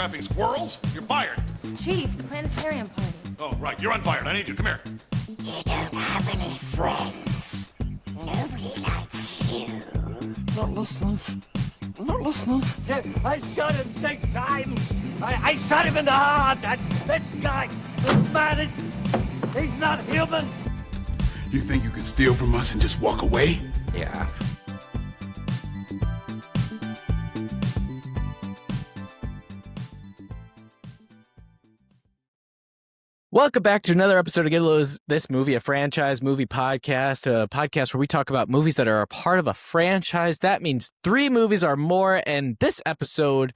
trapping squirrels? You're fired. Chief, the planetarium party. Oh, right. You're unfired. I need you. Come here. You don't have any friends. Nobody likes you. Not listening. Not listening. I shot him 6 times. I shot him in the heart. This guy, this man, he's not human. You think you could steal from us and just walk away? Yeah. Welcome back to another episode of Get This Movie, a franchise movie podcast, a podcast where we talk about movies that are a part of a franchise. That means 3 movies or more. And this episode,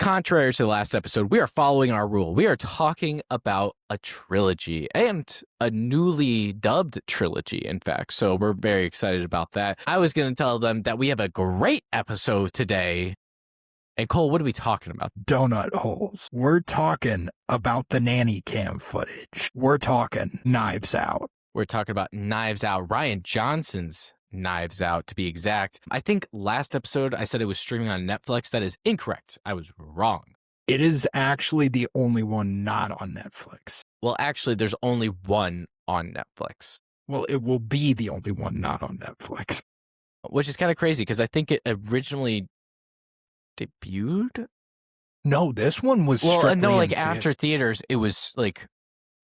contrary to the last episode, we are following our rule. We are talking about a trilogy and a newly dubbed trilogy, in fact. So we're very excited about that. I was going to tell them that we have a great episode today. And Cole, what are we talking about? Donut holes. We're talking about the nanny cam footage. We're talking Knives Out. We're talking about Knives Out. Rian Johnson's Knives Out, to be exact. I think last episode I said it was streaming on Netflix. That is incorrect. I was wrong. It is actually the only one not on Netflix. Well, actually, there's only one on Netflix. Well, it will be the only one not on Netflix. Which is kind of crazy because I think it originally debuted. No, this one was strictly no, like in after theaters, it was like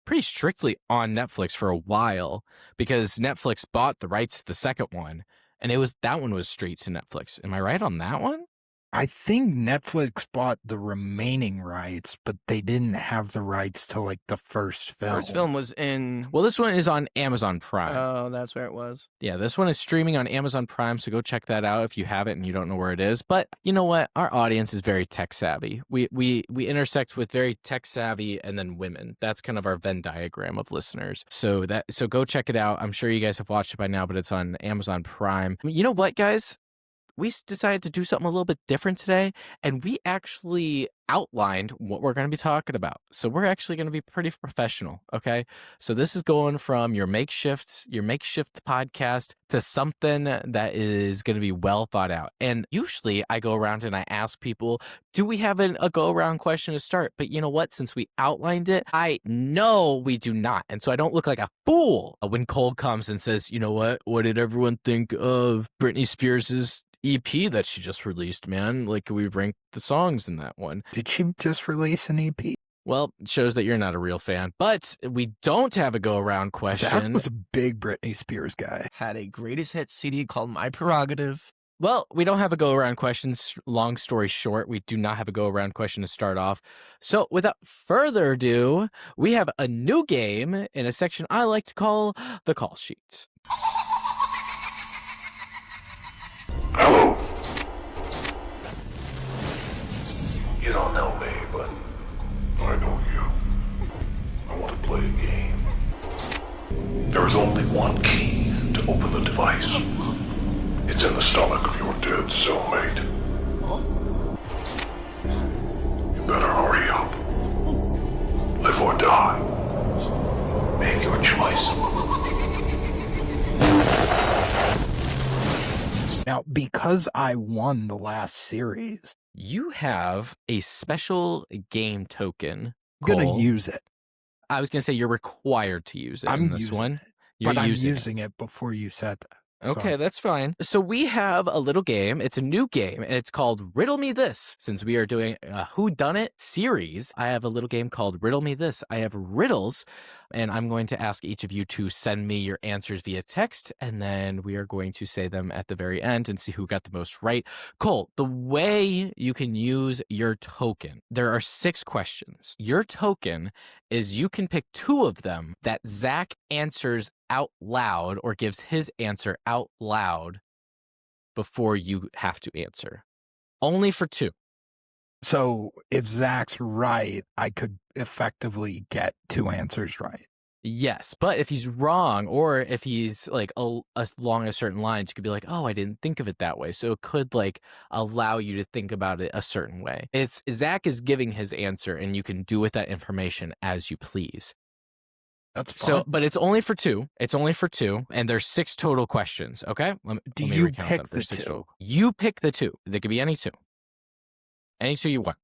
pretty strictly on Netflix for a while because Netflix bought the rights to the second one, and that one was straight to Netflix. Am I right on that one? I think Netflix bought the remaining rights, but they didn't have the rights to like the first film. First film was in... Well, this one is on Amazon Prime. Oh, that's where it was. Yeah, this one is streaming on Amazon Prime, so go check that out if you have it and you don't know where it is. But you know what? Our audience is very tech savvy. We intersect with very tech savvy and then women. That's kind of our Venn diagram of listeners. So go check it out. I'm sure you guys have watched it by now, but it's on Amazon Prime. You know what, guys? We decided to do something a little bit different today, and we actually outlined what we're going to be talking about. So we're actually going to be pretty professional, okay? So this is going from your makeshift podcast to something that is going to be well thought out. And usually I go around and I ask people, do we have a go-around question to start? But you know what? Since we outlined it, I know we do not. And so I don't look like a fool when Cole comes and says, you know what did everyone think of Britney Spears's EP that she just released, man? Like, we ranked the songs in that one. Did she just release an EP? Well, it shows that you're not a real fan. But we don't have a go-around question. Zach was a big Britney Spears guy. Had a greatest hits CD called My Prerogative. Well, we don't have a go-around question. Long story short, we do not have a go-around question to start off. So without further ado, we have a new game in a section I like to call the call sheets. Hello. You don't know me, but I know you. I want to play a game. There is only one key to open the device. It's in the stomach of your dead cellmate. You better hurry up. Live or die. Make your choice. Now, because I won the last series, you have a special game token. I'm going to use it. I was going to say you're required to use it I'm in this using one. It, You're but I'm using it before you said that. Okay, So, that's fine. So we have a little game. It's a new game, and it's called Riddle Me This. Since we are doing a whodunit series, I have a little game called Riddle Me This. I have riddles, and I'm going to ask each of you to send me your answers via text, and then we are going to say them at the very end and see who got the most right. Cole, the way you can use your token, there are 6 questions. Your token is you can pick 2 of them that Zach answers out loud or gives his answer out loud before you have to answer. Only for 2. so if Zach's right, I could effectively get 2 answers right. Yes, but if he's wrong or if he's like along a certain lines, you could be like, oh, I didn't think of it that way. So it could like allow you to think about it a certain way. It's Zach is giving his answer and you can do with that information as you please. That's fine. So, but it's only for 2. It's only for 2, and there's 6 total questions. Okay. Do let me you recount pick them. the There's 6 2? total. You pick the 2. They could be any 2. Any 2 you want.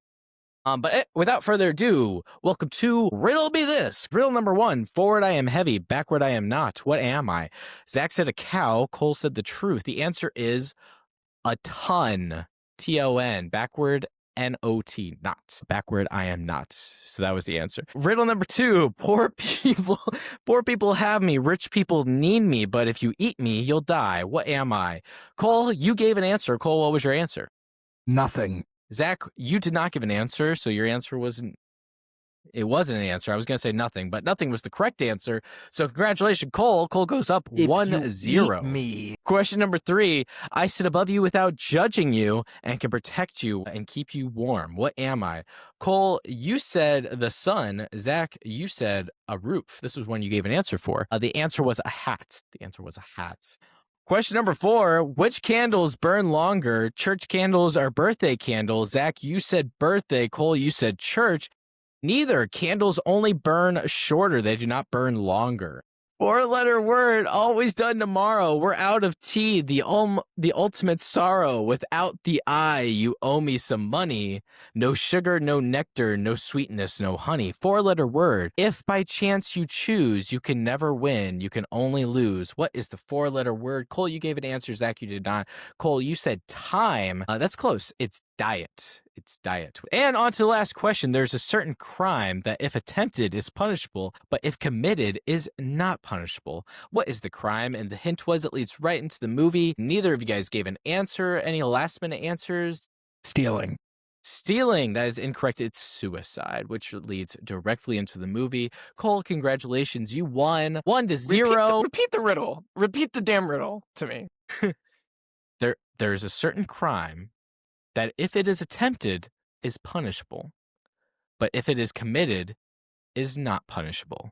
But without further ado, welcome to Riddle Me This. Riddle number 1. Forward I am heavy, backward I am not. What am I? Zach said a cow. Cole said the truth. The answer is a ton. T-O-N. Backward N-O-T. Not. Backward I am not. So that was the answer. Riddle number 2. Poor people have me. Rich people need me. But if you eat me, you'll die. What am I? Cole, you gave an answer. Cole, what was your answer? Nothing. Zach, you did not give an answer, so your answer wasn't an answer. I was going to say nothing, but nothing was the correct answer. So congratulations, Cole. Cole goes up If 1-0. you eat me. Question number 3. I sit above you without judging you and can protect you and keep you warm. What am I? Cole, you said the sun. Zach, you said a roof. This was one you gave an answer for. The answer was a hat. Question number 4, which candles burn longer? Church candles or birthday candles? Zach, you said birthday. Cole, you said church. Neither. Candles only burn shorter. They do not burn longer. 4-letter word, always done tomorrow. We're out of tea, the ultimate sorrow. Without the I, you owe me some money. No sugar, no nectar, no sweetness, no honey. 4-letter word, if by chance you choose, you can never win. You can only lose. What is the 4-letter word? Cole, you gave an answer. Zach, you did not. Cole, you said time. That's close. It's diet. It's diet. And on to the last question. There's a certain crime that if attempted is punishable, but if committed is not punishable. What is the crime? And the hint was it leads right into the movie. Neither of you guys gave an answer. Any last minute answers? Stealing. That is incorrect. It's suicide, which leads directly into the movie. Cole, congratulations. You won 1-0. Repeat the riddle. Repeat the damn riddle to me. There's a certain crime that if it is attempted is punishable, but if it is committed is not punishable.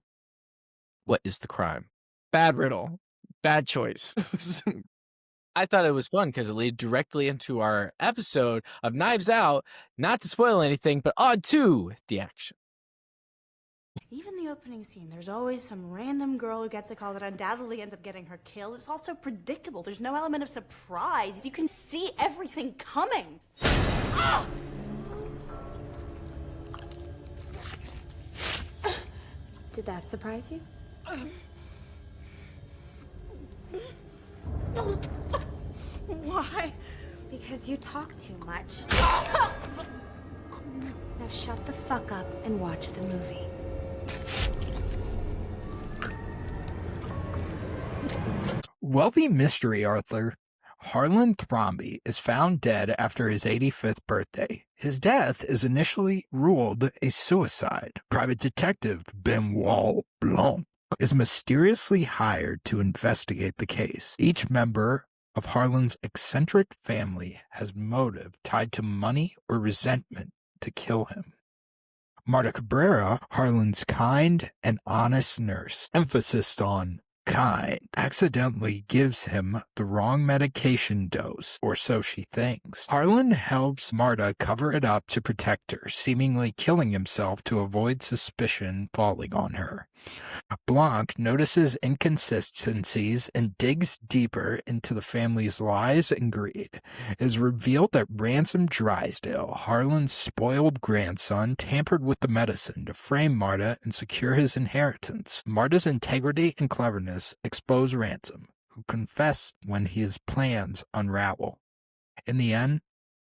What is the crime? Bad riddle. Bad choice. I thought it was fun because it led directly into our episode of Knives Out. Not to spoil anything, but on to the action. Even the opening scene, there's always some random girl who gets a call that undoubtedly ends up getting her killed. It's also predictable. There's no element of surprise. You can see everything coming. Ah! Did that surprise you? Why? Because you talk too much. Now shut the fuck up and watch the movie. Wealthy mystery author Harlan Thrombey is found dead after his 85th birthday. His death is initially ruled a suicide. Private detective Benoit Blanc is mysteriously hired to investigate the case. Each member of Harlan's eccentric family has motive tied to money or resentment to kill him. Marta Cabrera, Harlan's kind and honest nurse, emphasis on kind, accidentally gives him the wrong medication dose, or so she thinks. Harlan helps Marta cover it up to protect her, seemingly killing himself to avoid suspicion falling on her. Blanc notices inconsistencies and digs deeper into the family's lies and greed. It is revealed that Ransom Drysdale, Harlan's spoiled grandson, tampered with the medicine to frame Marta and secure his inheritance. Marta's integrity and cleverness expose Ransom, who confessed when his plans unravel. In the end,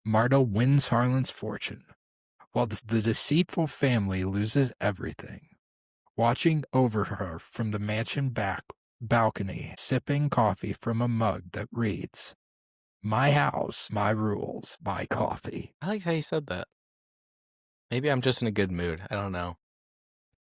Marta wins Harlan's fortune, while the deceitful family loses everything. Watching over her from the mansion balcony, sipping coffee from a mug that reads, "My house, my rules, my coffee." I like how you said that. Maybe I'm just in a good mood. I don't know.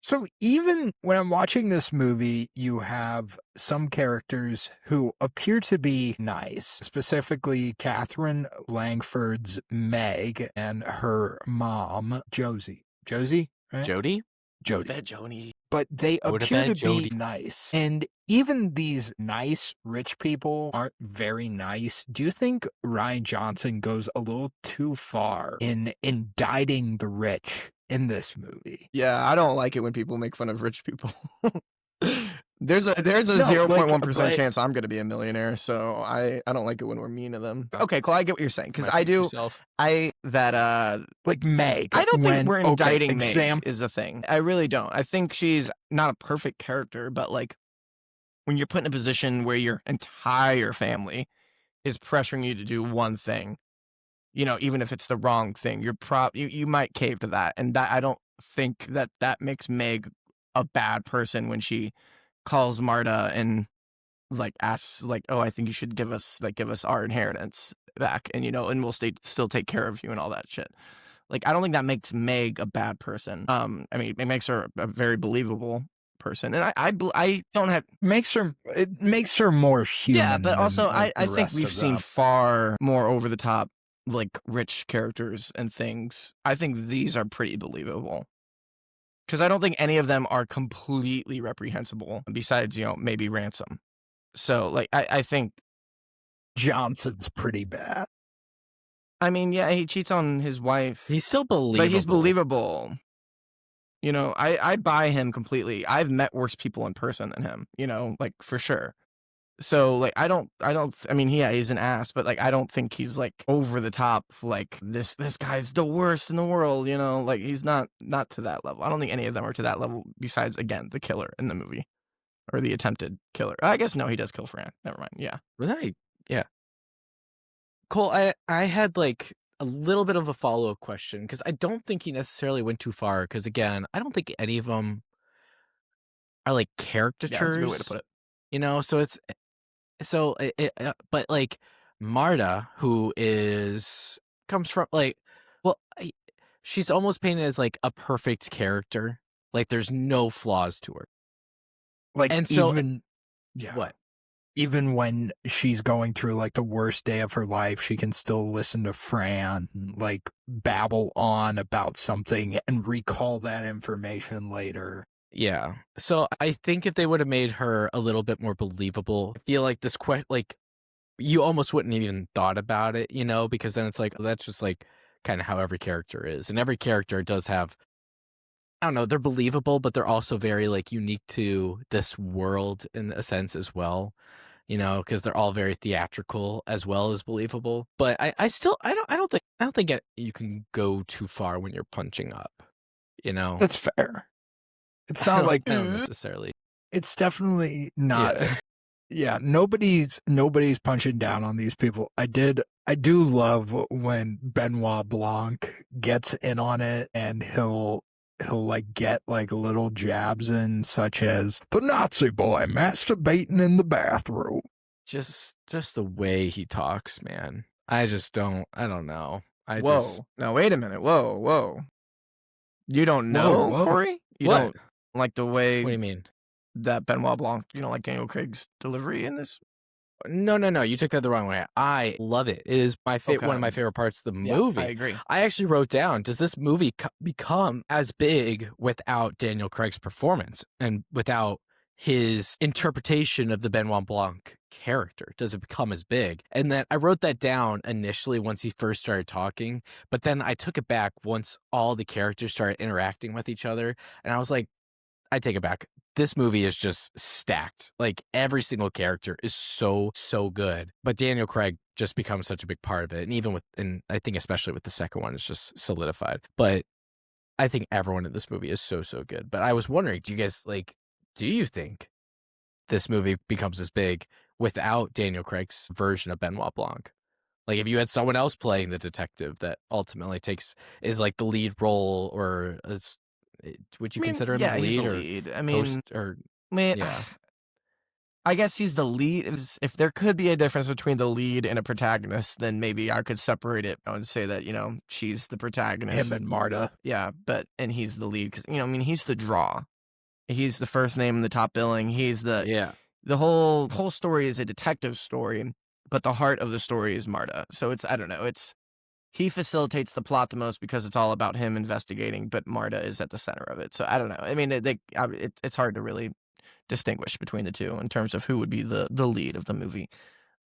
So even when I'm watching this movie, you have some characters who appear to be nice, specifically Catherine Langford's Meg and her mom, Josie. Josie, right? Jody? Jody. But they Go to appear bed, to be Jody. nice. And even these nice rich people aren't very nice. Do you think Rian Johnson goes a little too far in indicting the rich in this movie? Yeah, I don't like it when people make fun of rich people. There's a No, like, 0.1% but- chance I'm gonna be a millionaire, so I don't like it when we're mean to them. Okay, Cole, I get what you're saying because My I future do. self. Like Meg. I don't think we're indicting exam. Meg is a thing. I really don't. I think she's not a perfect character, but like when you're put in a position where your entire family is pressuring you to do one thing, you know, even if it's the wrong thing, you might cave to that, and that I don't think that makes Meg a bad person when she calls Marta and like asks like, oh, I think you should give us our inheritance back, and you know, and we'll still take care of you and all that shit. Like, I don't think that makes Meg a bad person. I mean, it makes her a very believable person, and I don't have It makes her more human. yeah, but than, also like, I the think rest we've of seen them. far more over the top like rich characters and things. I think these are pretty believable. Because I don't think any of them are completely reprehensible, besides, you know, maybe Ransom. So, like, I think... Johnson's pretty bad. I mean, yeah, he cheats on his wife. He's still believable. But he's believable. You know, I buy him completely. I've met worse people in person than him, you know, like, for sure. So, like, I mean, yeah, he's an ass, but, like, I don't think he's, like, over the top, like, this guy's the worst in the world, you know? Like, he's not to that level. I don't think any of them are to that level besides, again, the killer in the movie. Or the attempted killer. I guess, no, he does kill Fran. Never mind, yeah. Right. Yeah. Cole, I had, like, a little bit of a follow-up question, because I don't think he necessarily went too far, because, again, I don't think any of them are, like, caricatures. Yeah, that's a good way to put it. You know, so it's... So, but like Marta, who comes from like, well, she's almost painted as like a perfect character. Like there's no flaws to her. Like, And so, even... Yeah. what? Even when she's going through like the worst day of her life, she can still listen to Fran, like babble on about something and recall that information later. Yeah. So I think if they would have made her a little bit more believable, I feel like this like you almost wouldn't even thought about it, you know, because then it's like that's just like kind of how every character is, and every character does have, I don't know, they're believable, but they're also very like unique to this world in a sense as well, you know, because they're all very theatrical as well as believable. But I still I don't think you can go too far when you're punching up, you know. That's fair. It's not like... I don't necessarily. It's definitely not... Yeah. Yeah, nobody's punching down on these people. I do love when Benoit Blanc gets in on it, and he'll like get like little jabs in, such as the Nazi boy masturbating in the bathroom. Just the way he talks, man. I don't know. Whoa. Now, wait a minute. Whoa. You don't know, Whoa. Corey? You What? don't like the way What do you mean? that Benoit Blanc, you don't like Daniel Craig's delivery in this? No. You took that the wrong way. I love it. It is my Okay. one of my favorite parts of the Yeah, movie. I agree. I actually wrote down, does this movie become as big without Daniel Craig's performance and without his interpretation of the Benoit Blanc character? Does it become as big? And then I wrote that down initially once he first started talking, but then I took it back once all the characters started interacting with each other, and I was like, I take it back. This movie is just stacked. Like every single character is so good. But Daniel Craig just becomes such a big part of it. And even and I think especially with the second one, it's just solidified. But I think everyone in this movie is so good. But I was wondering, do you think this movie becomes as big without Daniel Craig's version of Benoit Blanc? Like if you had someone else playing the detective that ultimately is like the lead role, or would you consider him yeah, a lead? he's the or lead. I mean, yeah. I guess he's the lead. If there could be a difference between the lead and a protagonist, then maybe I could separate it and say that, you know, she's the protagonist. Him and Marta. Yeah, and he's the lead because, you know, I mean, he's the draw. He's the first name in the top billing. He's the whole story is a detective story, but the heart of the story is Marta. So I don't know, he facilitates the plot the most because it's all about him investigating, but Marta is at the center of it. So I don't know. I mean, it's hard to really distinguish between the two in terms of who would be the lead of the movie.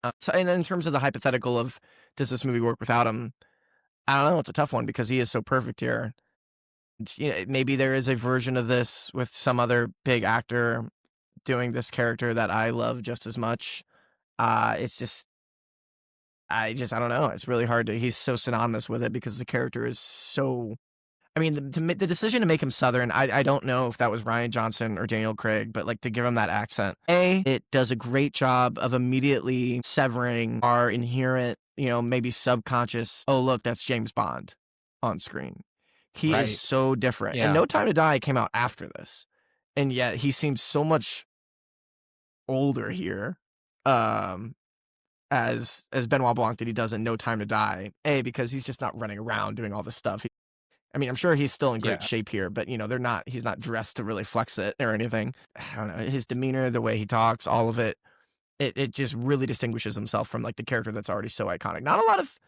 And in terms of the hypothetical of does this movie work without him, I don't know. It's a tough one because he is so perfect here. You know, maybe there is a version of this with some other big actor doing this character that I love just as much. It's just I don't know. It's really hard to. He's so synonymous with it because the character is so. I mean, the decision to make him Southern, I don't know if that was Rian Johnson or Daniel Craig, but like to give him that accent, it does a great job of immediately severing our inherent, maybe subconscious. Oh, look, that's James Bond on screen. He Right. is so different. Yeah. And No Time to Die came out after this, and yet he seems so much older here. As Benoit Blanc that he does in No Time to Die. Because he's just not running around doing all this stuff. I mean, I'm sure he's still in great shape here, but he's not dressed to really flex it or anything. I don't know. His demeanor, the way he talks, all of it, it just really distinguishes himself from like the character that's already so iconic. Not a lot of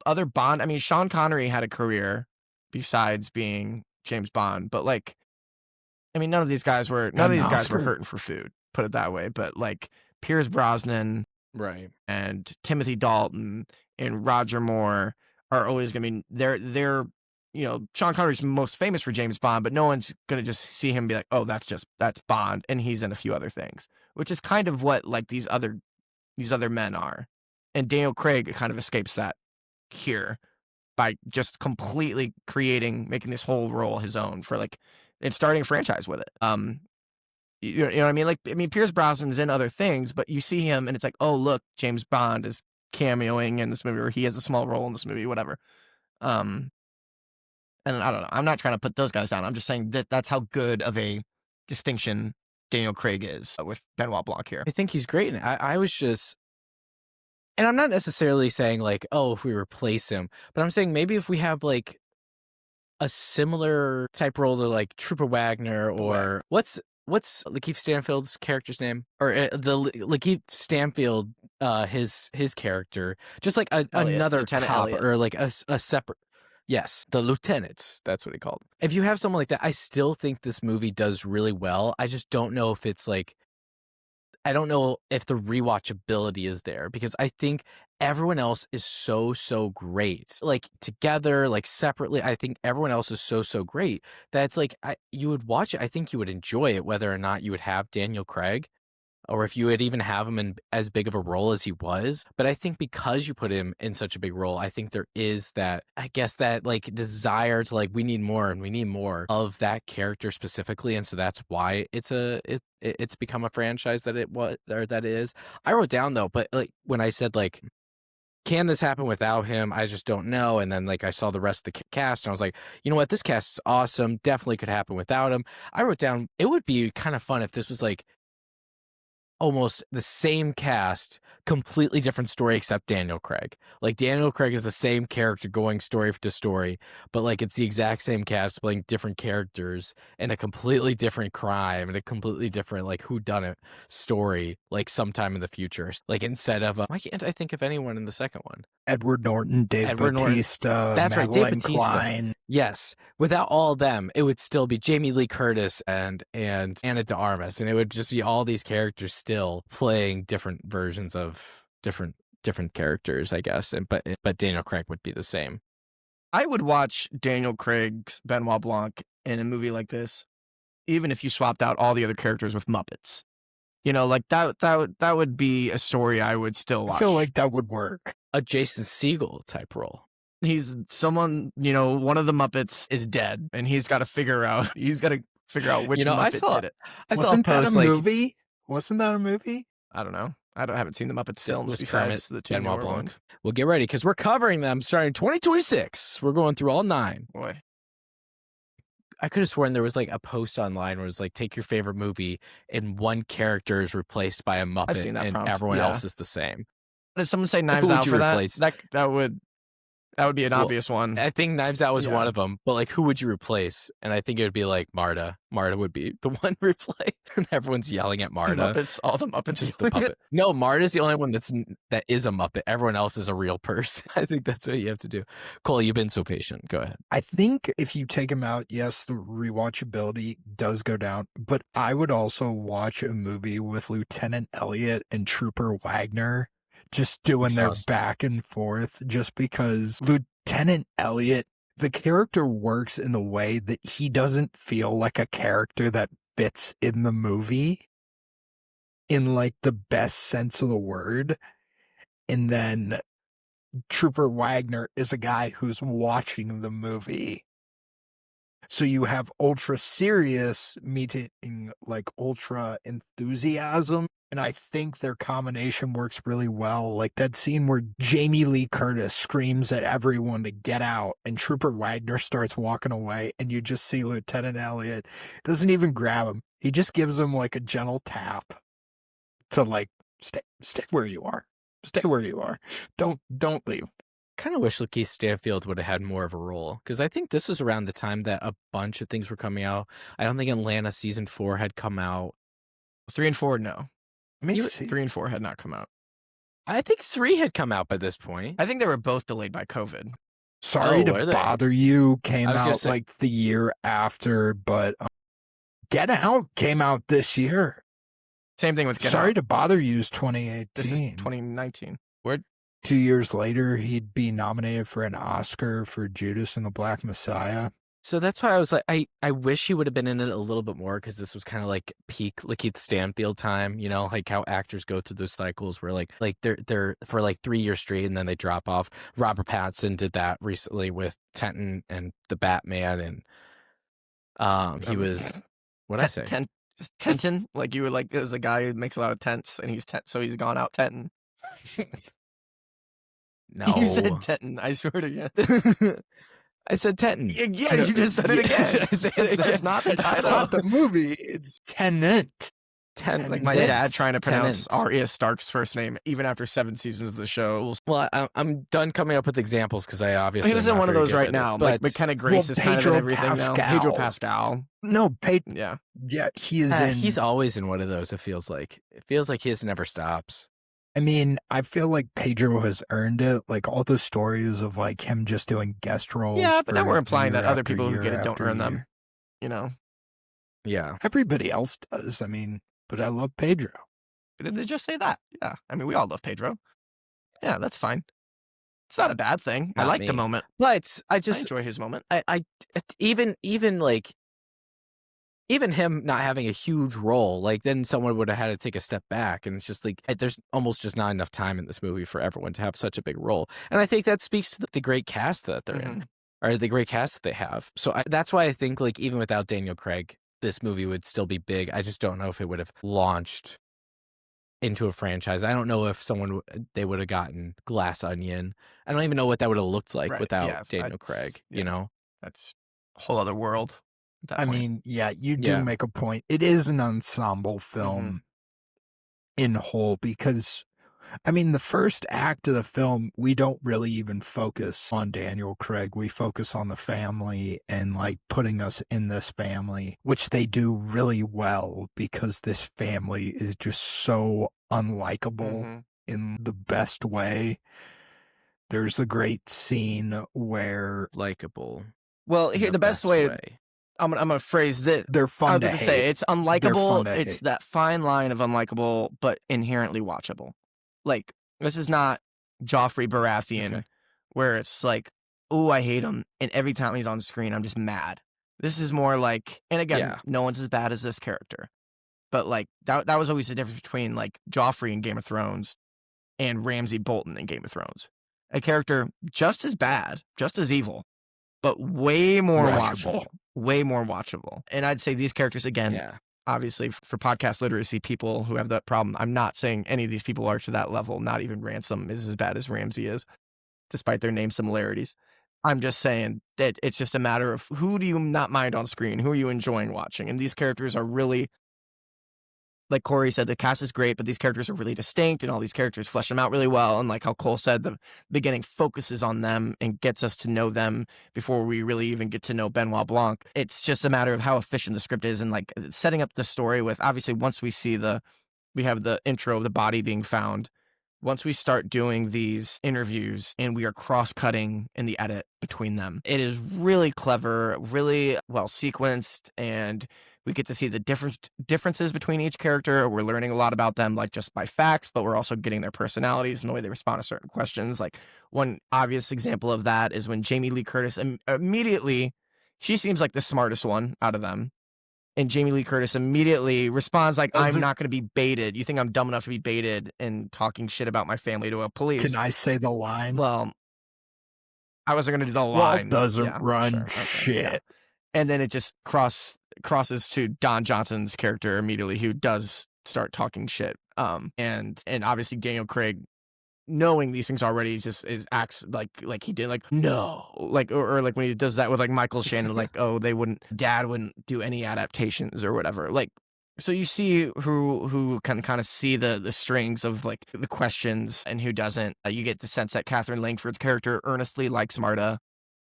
other Bond. I mean, Sean Connery had a career besides being James Bond, but like, I mean, none of these guys were hurting for food, put it that way. But like Pierce Brosnan, Right. and Timothy Dalton and Roger Moore are always going to be they're Sean Connery's most famous for James Bond, but no one's going to just see him and be like, oh, that's Bond, and he's in a few other things, which is kind of what like these other men are. And Daniel Craig kind of escapes that here by just completely making this whole role his own and starting a franchise with it. You know what I mean? Like, I mean, Pierce Brosnan's in other things, but you see him and it's like, oh, look, James Bond is cameoing in this movie, or he has a small role in this movie, whatever. And I don't know. I'm not trying to put those guys down. I'm just saying that's how good of a distinction Daniel Craig is with Benoit Blanc here. I think he's great. And I was just, and I'm not necessarily saying like, oh, if we replace him, but I'm saying maybe if we have like a similar type role to like Trooper Wagner or what's Lakeith Stanfield's character's name, or the Lakeith Stanfield, his character, just like another Lieutenant cop Elliot. or like a separate. Yes, the lieutenant. That's what he called. If you have someone like that, I still think this movie does really well. I just don't know if it's like, I don't know if the rewatchability is there, because I think everyone else is so great. Like together, like separately, I think everyone else is so great that it's like you would watch it. I think you would enjoy it whether or not you would have Daniel Craig, or if you would even have him in as big of a role as he was. But I think because you put him in such a big role, I think there is that, I guess, that like desire to like, we need more and we need more of that character specifically. And so that's why it's become a franchise that it was, or that it is. I wrote down though, but like when I said like, can this happen without him? I just don't know. And then like I saw the rest of the cast and I was like, you know what? This cast is awesome. Definitely could happen without him. I wrote down, it would be kind of fun if this was like almost the same cast, completely different story except Daniel Craig. Like Daniel Craig is the same character going story to story, but like it's the exact same cast playing different characters in a completely different crime and a completely different like whodunit story, like sometime in the future. Like instead of why can't I think of anyone in the second one? Edward Norton, Dave Bautista, That's right, Dave Madeline Bautista. Klein. Yes, without all of them, it would still be Jamie Lee Curtis and Anna de Armas, and it would just be all these characters still playing different versions of different characters, I guess. But Daniel Craig would be the same. I would watch Daniel Craig's Benoit Blanc in a movie like this, even if you swapped out all the other characters with Muppets. Like that would be a story I would still watch. I feel like that would work. A Jason Segel type role. He's someone, one of the Muppets is dead, and he's got to figure out which Muppet did it. Wasn't that a movie? Wasn't that a movie? I don't know. I haven't seen the Muppets films Was besides Kermit the two Benoit newer Blanc. ones. Well, get ready because we're covering them starting 2026. We're going through all 9. Boy. I could have sworn there was like a post online where it was like, take your favorite movie and one character is replaced by a Muppet I've seen that and prompt. everyone Yeah. else is the same. Did someone say Knives Who would Out you for that? replace? That would be an obvious one. I think Knives Out was Yeah. one of them, but like, who would you replace? And I think it would be like Marta. Marta would be the one replaced, and everyone's yelling at The Marta. Muppets, all the Muppets. Just the puppet. No, Marta's the only one that is a Muppet. Everyone else is a real person. I think that's what you have to do. Cole, you've been so patient. Go ahead. I think if you take him out, yes, the rewatchability does go down, but I would also watch a movie with Lieutenant Elliot and Trooper Wagner just doing their back and forth, just because Lieutenant Elliot, the character works in the way that he doesn't feel like a character that fits in the movie. in like the best sense of the word. And then Trooper Wagner is a guy who's watching the movie. So you have ultra serious meeting like ultra enthusiasm. And I think their combination works really well. Like that scene where Jamie Lee Curtis screams at everyone to get out and Trooper Wagner starts walking away and you just see Lieutenant Elliot doesn't even grab him. He just gives him like a gentle tap to like, stay where you are. Stay where you are. Don't leave. Kind of wish Lakeith Stanfield would have had more of a role, because I think this was around the time that a bunch of things were coming out. I don't think Atlanta season 4 had come out. 3 and 4, no. Let me see. 3 and 4 had not come out. I think 3 had come out by this point. I think they were both delayed by COVID. Sorry to bother you came out like the year after, but Get Out came out this year. Same thing with Get Out. Sorry to bother you is 2018. This is 2019. Word. 2 years later, he'd be nominated for an Oscar for Judas and the Black Messiah. So that's why I was like, I wish he would have been in it a little bit more, because this was kind of like peak Lakeith Stanfield time, you know, like how actors go through those cycles where like they're for like 3 years straight and then they drop off. Robert Pattinson did that recently with Tenton and the Batman, and he was what I say just Tenton, like you were like, there's a guy who makes a lot of tents and so he's gone out Tenton. No, you said Tenton. I swear to you. I said Tenton. Yeah, you just said it again. I said it again. That's not the title. It's not the movie. It's Tenant. Like my dad trying to pronounce Arya Stark's first name, even after 7 seasons of the show. Well, I'm done coming up with examples because I obviously he was in one of those right now. But McKenna Grace is kind of in everything now. Pedro Pascal. No, yeah, he is in. He's always in one of those. It feels like his never stops. I mean, I feel like Pedro has earned it. Like all the stories of like him just doing guest roles. Yeah, but now we're implying that other after people who year get it don't after earn them. year. You know. Yeah. Everybody else does. I mean, but I love Pedro. Did they just say that? Yeah. I mean, we all love Pedro. Yeah, that's fine. It's not a bad thing. I like the moment. But I enjoy his moment. I even him not having a huge role, like then someone would have had to take a step back, and it's just like there's almost just not enough time in this movie for everyone to have such a big role. And I think that speaks to the great cast that they're in, or the great cast that they have. So that's why I think like even without Daniel Craig, this movie would still be big. I just don't know if it would have launched into a franchise. I don't know if they would have gotten Glass Onion. I don't even know what that would have looked like without Daniel Craig. You know, that's a whole other world. I mean, yeah, you do make a point. It is an ensemble film in whole because, I mean, the first act of the film, we don't really even focus on Daniel Craig. We focus on the family and like putting us in this family, which they do really well because this family is just so unlikable in the best way. There's a great scene where likable. Well, here the best way. I'm gonna phrase this. They're fun to hate. Say it's unlikable. It's that fine line of unlikable, but inherently watchable. Like this is not Joffrey Baratheon, where it's like, oh, I hate him, and every time he's on screen, I'm just mad. This is more like, and again, no one's as bad as this character, but like that was always the difference between like Joffrey in Game of Thrones and Ramsay Bolton in Game of Thrones. A character just as bad, just as evil, but way more watchable. Way more watchable. And I'd say these characters, again, obviously for podcast literacy, people who have that problem, I'm not saying any of these people are to that level. Not even Ransom is as bad as Ramsay is, despite their name similarities. I'm just saying that it's just a matter of who do you not mind on screen? Who are you enjoying watching? And these characters are really, like Corey said, the cast is great, but these characters are really distinct and all these characters flesh them out really well. And like how Cole said, the beginning focuses on them and gets us to know them before we really even get to know Benoit Blanc. It's just a matter of how efficient the script is and like setting up the story with, obviously, once we have the intro of the body being found. Once we start doing these interviews and we are cross-cutting in the edit between them, it is really clever, really well sequenced, and we get to see the differences between each character. We're learning a lot about them, like just by facts, but we're also getting their personalities and the way they respond to certain questions. Like one obvious example of that is when Jamie Lee Curtis immediately, she seems like the smartest one out of them. And Jamie Lee Curtis immediately responds like, Does I'm it- not going to be baited. You think I'm dumb enough to be baited and talking shit about my family to a police? Can I say the line? Well, I wasn't going to do the Walt line. doesn't Yeah, run sure. Okay, shit. yeah. And then it just crosses to Don Johnson's character immediately, who does start talking shit. And obviously Daniel Craig, knowing these things already, just acts like he did, like, no, like, or like when he does that with like Michael Shannon, like, oh, Dad wouldn't do any adaptations or whatever. Like, so you see who can kind of see the strings of like the questions and who doesn't. You get the sense that Catherine Langford's character earnestly likes Marta.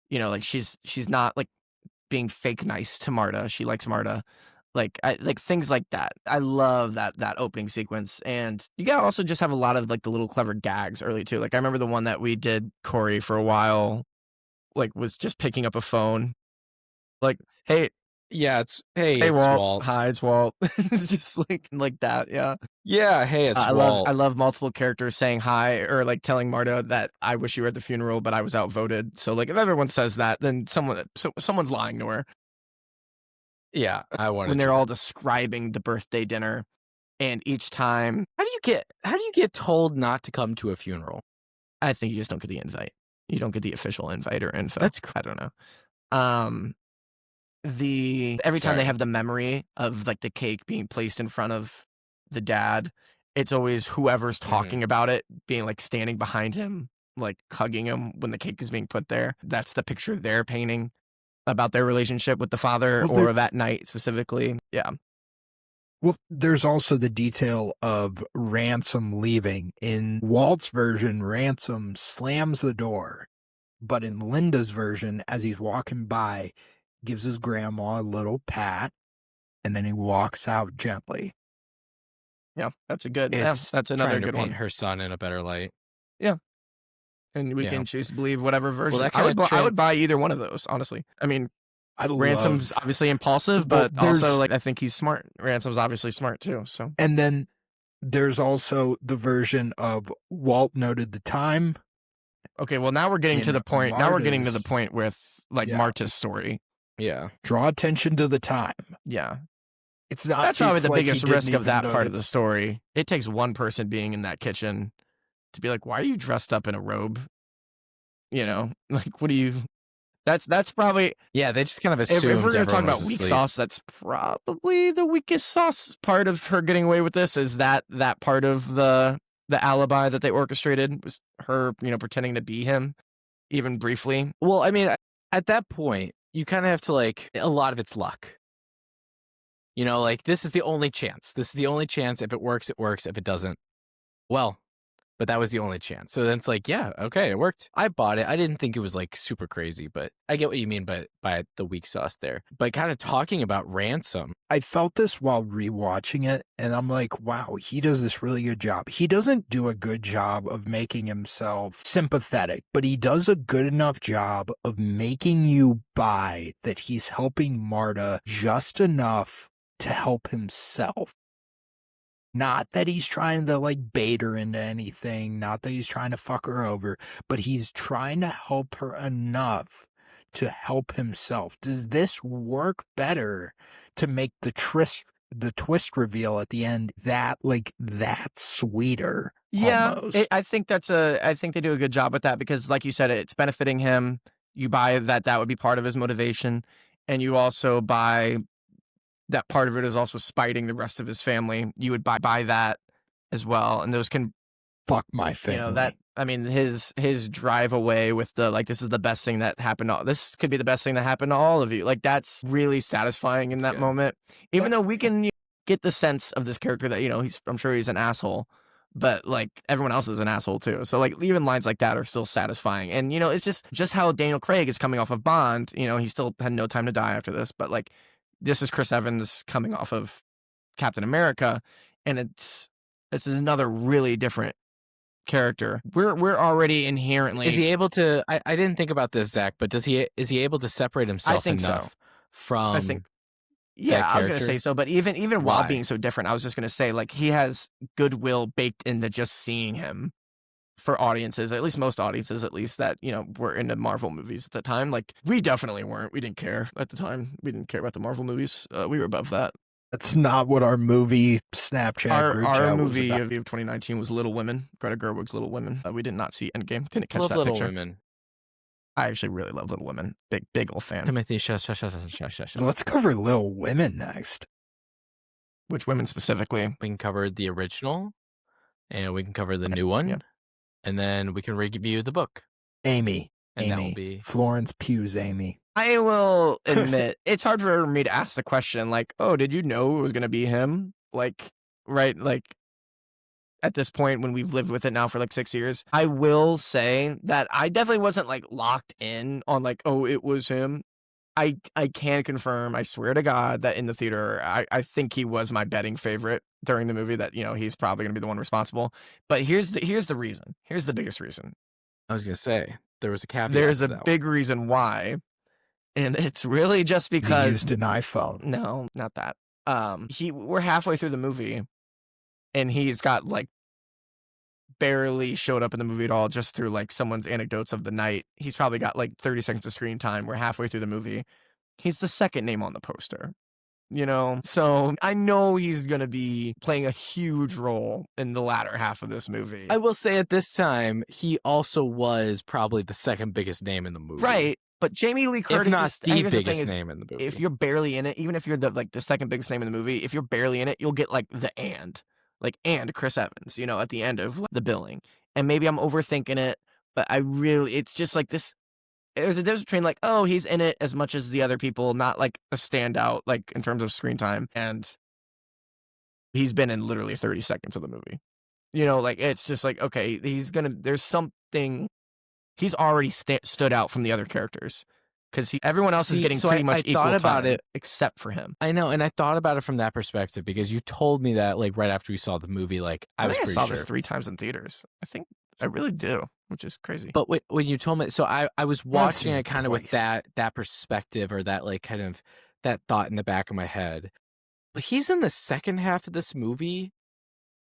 You know, like she's not like being fake nice to Marta. She likes Marta. Like things like that. I love that opening sequence. And you gotta also just have a lot of like the little clever gags early too. Like I remember the one that we did, Corey, for a while, like was just picking up a phone. Like, hey, Yeah, it's hey, it's Walt. Hi, it's Walt. It's just like that. Yeah. Yeah, hey, it's Walt. I love multiple characters saying hi, or like telling Marta that I wish you were at the funeral, but I was outvoted. So like if everyone says that, then someone's lying to her. Yeah, I wanted When to. they're all describing the birthday dinner, and each time, How do you get told not to come to a funeral? I think you just don't get the invite. You don't get the official invite or info. That's I don't know. Every time they Sorry. have the memory of like the cake being placed in front of the dad, it's always whoever's talking about it being like standing behind him, like hugging him when the cake is being put there. That's the picture they're painting about their relationship with the father, Well, or that night specifically. Yeah. Well, there's also the detail of Ransom leaving. In Walt's version, Ransom slams the door, but in Linda's version, as he's walking by, gives his grandma a little pat, and then he walks out gently. Yeah, that's a good. It's that's another Trying to good paint one. her son in a better light. And we Yeah. can choose to believe whatever version. that I would, kinda I would buy either one of those, honestly. I mean, I Ransom's love, obviously impulsive, Well, but also there's- like I think he's smart. Ransom's obviously smart too. So and then there's also the version of Walt noted the time. okay, well now we're getting to In the point. Now we're getting to the Marta's- point with like Yeah. Marta's story. Yeah. Draw attention to the time. Yeah, It's not. that's probably it's the like he biggest didn't risk of even that part of the notice. story. It takes one person being in that kitchen to be like, "Why are you dressed up in a robe?" You know, like what do you? That's probably Yeah, they just kind of if assumed we're going to talk everyone about was weak asleep. sauce, that's probably the weakest sauce part of her getting away with this. Is that part of the alibi that they orchestrated was her, pretending to be him, even briefly. Well, I mean, at that point, you kind of have to like a lot of it's luck. You know, like this is the only chance. This is the only chance. If it works, it works. If it doesn't, well, but that was the only chance. So then it's like, yeah, okay, it worked. I bought it. I didn't think it was like super crazy, but I get what you mean by the weak sauce there. But kind of talking about Ransom. I felt this while rewatching it, and I'm like, wow, he does this really good job. He doesn't do a good job of making himself sympathetic, but he does a good enough job of making you buy that he's helping Marta just enough to help himself. Not that he's trying to like bait her into anything, not that he's trying to fuck her over, but he's trying to help her enough to help himself. Does this work better to make the twist reveal at the end that sweeter? Yeah, Almost. I think I think they do a good job with that because, like you said, it's benefiting him. You buy that would be part of his motivation, and you also buy that part of it is also spiting the rest of his family. You would buy that as well, and those can Fuck my family. that. I mean, his drive away with the like, this is the best thing that happened. This could be the best thing that happened to all of you. Like that's really satisfying in that good. moment. Even though we can get the sense of this character that I'm sure he's an asshole, but like everyone else is an asshole too. So like even lines like that are still satisfying. And it's just how Daniel Craig is coming off of Bond. He still had no time to die after this, but like. This is Chris Evans coming off of Captain America, and this is another really different character. We're already inherently. Is he able to? I didn't think about this, Zach, but is he able to separate himself think so. enough from? I think. Yeah, I was going to say character? so, but even while Why? being so different, I was just going to say like he has goodwill baked into just seeing him. for audiences, at least most audiences, at least that, you know, were into Marvel movies at the time. Like, we definitely weren't. We didn't care at the time. We didn't care about the Marvel movies. We were above that. That's not what our movie Snapchat group Our chat movie was of 2019 was Little Women. Greta Gerwig's Little Women. We did not see Endgame. Didn't catch Love that Little picture. Women. I actually really love Little Women. Big old fan. Timothy, shush. Let's cover Little Women next. Which women specifically? We can cover the original, and we can cover the new one, Yep. and then we can review the book. Amy. And that will Amy. be Florence Pugh's Amy. I will admit, it's hard for me to ask the question, like, oh, did you know it was going to be him? Like, right, like, at this point when we've lived with it now for like 6 years, I will say that I definitely wasn't like locked in on like, oh, it was him. I can confirm, I swear to God, that in the theater, I think he was my betting favorite during the movie, that, you know, he's probably going to be the one responsible. But here's the reason. Here's the biggest reason. I was going to say, there was a caveat. There's to a that big reason why. And it's really just He because... used an iPhone. No, not that. We're halfway through the movie, and he's got like barely showed up in the movie at all, just through like someone's anecdotes of the night. He's probably got like 30 seconds of screen time. We're halfway through the movie. He's the second name on the poster, you know? So I know he's going to be playing a huge role in the latter half of this movie. I will say at this time, he also was probably the second biggest name in the movie. Right. But Jamie Lee Curtis if not is the here's biggest thing is, name in the movie. if you're barely in it, even if you're the second biggest name in the movie, if you're barely in it, you'll get like the and Chris Evans, you know, at the end of the billing. And maybe I'm overthinking it, but it's just like this. There's a difference between like, oh, he's in it as much as the other people, not like a standout, like in terms of screen time. And he's been in literally 30 seconds of the movie. You know, like, it's just like, okay, there's something, he's already stood out from the other characters. Because everyone else is getting pretty much equal about time, it except for him. I know, and I thought about it from that perspective because you told me that like right after we saw the movie. Like I was pretty saw sure. this 3 times in theaters. I think I really do, which is crazy. But when you told me, so I was watching it kind of with twice. that perspective, or that like kind of that thought in the back of my head. But he's in the second half of this movie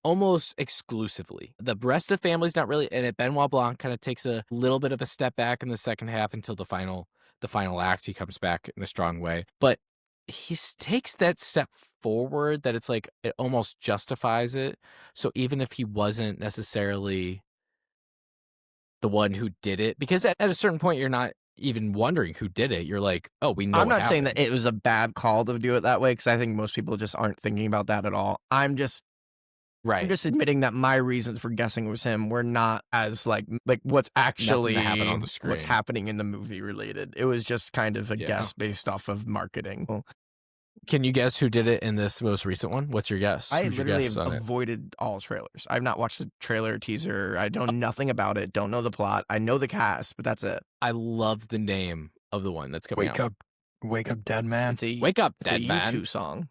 almost exclusively. The rest of the family's not really in it. Benoit Blanc kind of takes a little bit of a step back in the second half until the final act. He comes back in a strong way, but he takes that step forward that it's like it almost justifies it. So even if he wasn't necessarily the one who did it, because at a certain point you're not even wondering who did it. You're like, oh, we know. I'm not saying that happened. it was a bad call to do it that way, because I think most people just aren't thinking about that at all. I'm just admitting that my reasons for guessing it was him were not as like what's actually happened on the screen. What's happening in the movie related. It was just kind of a guess based off of marketing. Can you guess who did it in this most recent one? What's your guess? I Who's your literally guess have on it? avoided all trailers. I've not watched the trailer, teaser. I know nothing about it. Don't know the plot. I know the cast, but that's it. I love the name of the one that's coming out. Wake up, dead man. Wake up, It's dead a man. U2 song.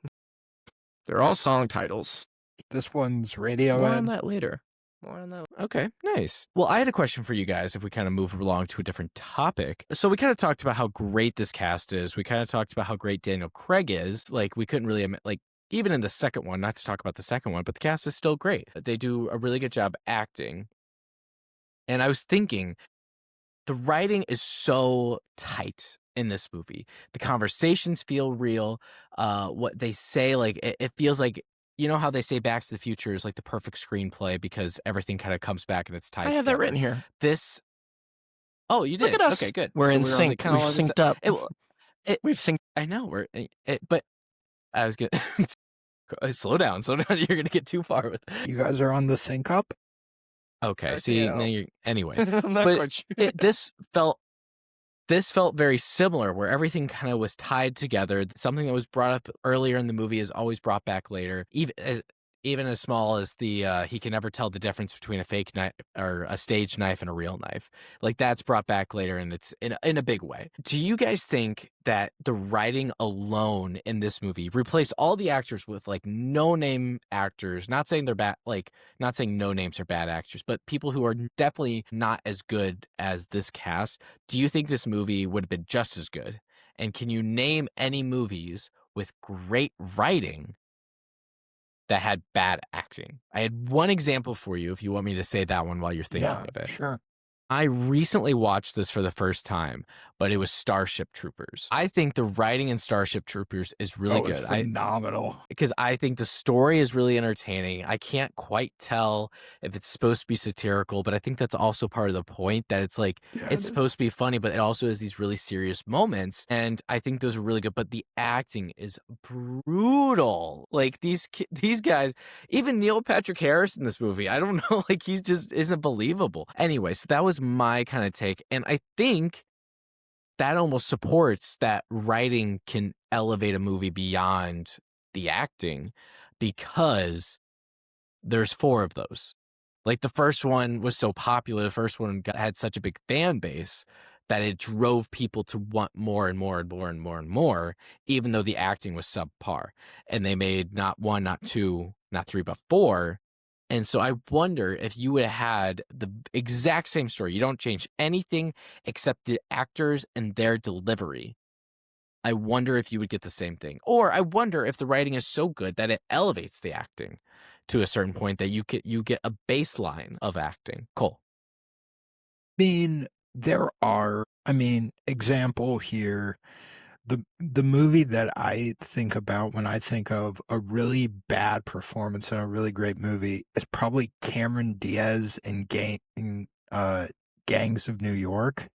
They're all song titles. This one's More on Radiohead. that later. More on that. Okay, nice. Well, I had a question for you guys if we kind of move along to a different topic. So we kind of talked about how great this cast is. We kind of talked about how great Daniel Craig is. Like, we couldn't really, like, even in the second one, not to talk about the second one, but the cast is still great. They do a really good job acting. And I was thinking, the writing is so tight in this movie. The conversations feel real. What they say, like, it feels like, you know how they say Back to the Future is like the perfect screenplay because everything kind of comes back and it's tied I have together. that written here. Oh, you did? Look at us. Okay, good. We're So in on the sync. kinda We've on the synced up. We've synced. I know. But I was gonna slow down. You're gonna get too far with it. You guys are on the sync up? Okay. See, know. now you're anyway. I'm not But quite sure. This felt very similar, where everything kind of was tied together. Something that was brought up earlier in the movie is always brought back later. Even as small as the he can never tell the difference between a fake knife or a stage knife and a real knife. Like, that's brought back later, and it's in a big way. Do you guys think that the writing alone in this movie replaced all the actors with like no-name actors? Not saying they're bad, like, not saying no names are bad actors, but people who are definitely not as good as this cast. Do you think this movie would have been just as good? And can you name any movies with great writing that had bad acting. I had one example for you if you want me to say that one while you're thinking Yeah, of it. sure. I recently watched this for the first time, but it was Starship Troopers. I think the writing in Starship Troopers is really It's good. phenomenal. Because I think the story is really entertaining. I can't quite tell if it's supposed to be satirical, but I think that's also part of the point, that it's like Yeah, it's supposed to be funny, but it also has these really serious moments. And I think those are really good. But the acting is brutal. Like these guys, even Neil Patrick Harris in this movie, I don't know, like he's just isn't believable. Anyway, so that was my kind of take, and I think that almost supports that writing can elevate a movie beyond the acting, because there's 4 of those. Like the first one was so popular, the first one had such a big fan base that it drove people to want more and more and more and more and more, even though the acting was subpar. And they made not 1, not 2, not 3, but 4. And so I wonder if you would have had the exact same story. You don't change anything except the actors and their delivery. I wonder if you would get the same thing. Or I wonder if the writing is so good that it elevates the acting to a certain point that you get a baseline of acting. Cole. Example here. The movie that I think about when I think of a really bad performance in a really great movie is probably Cameron Diaz in Gangs of New York.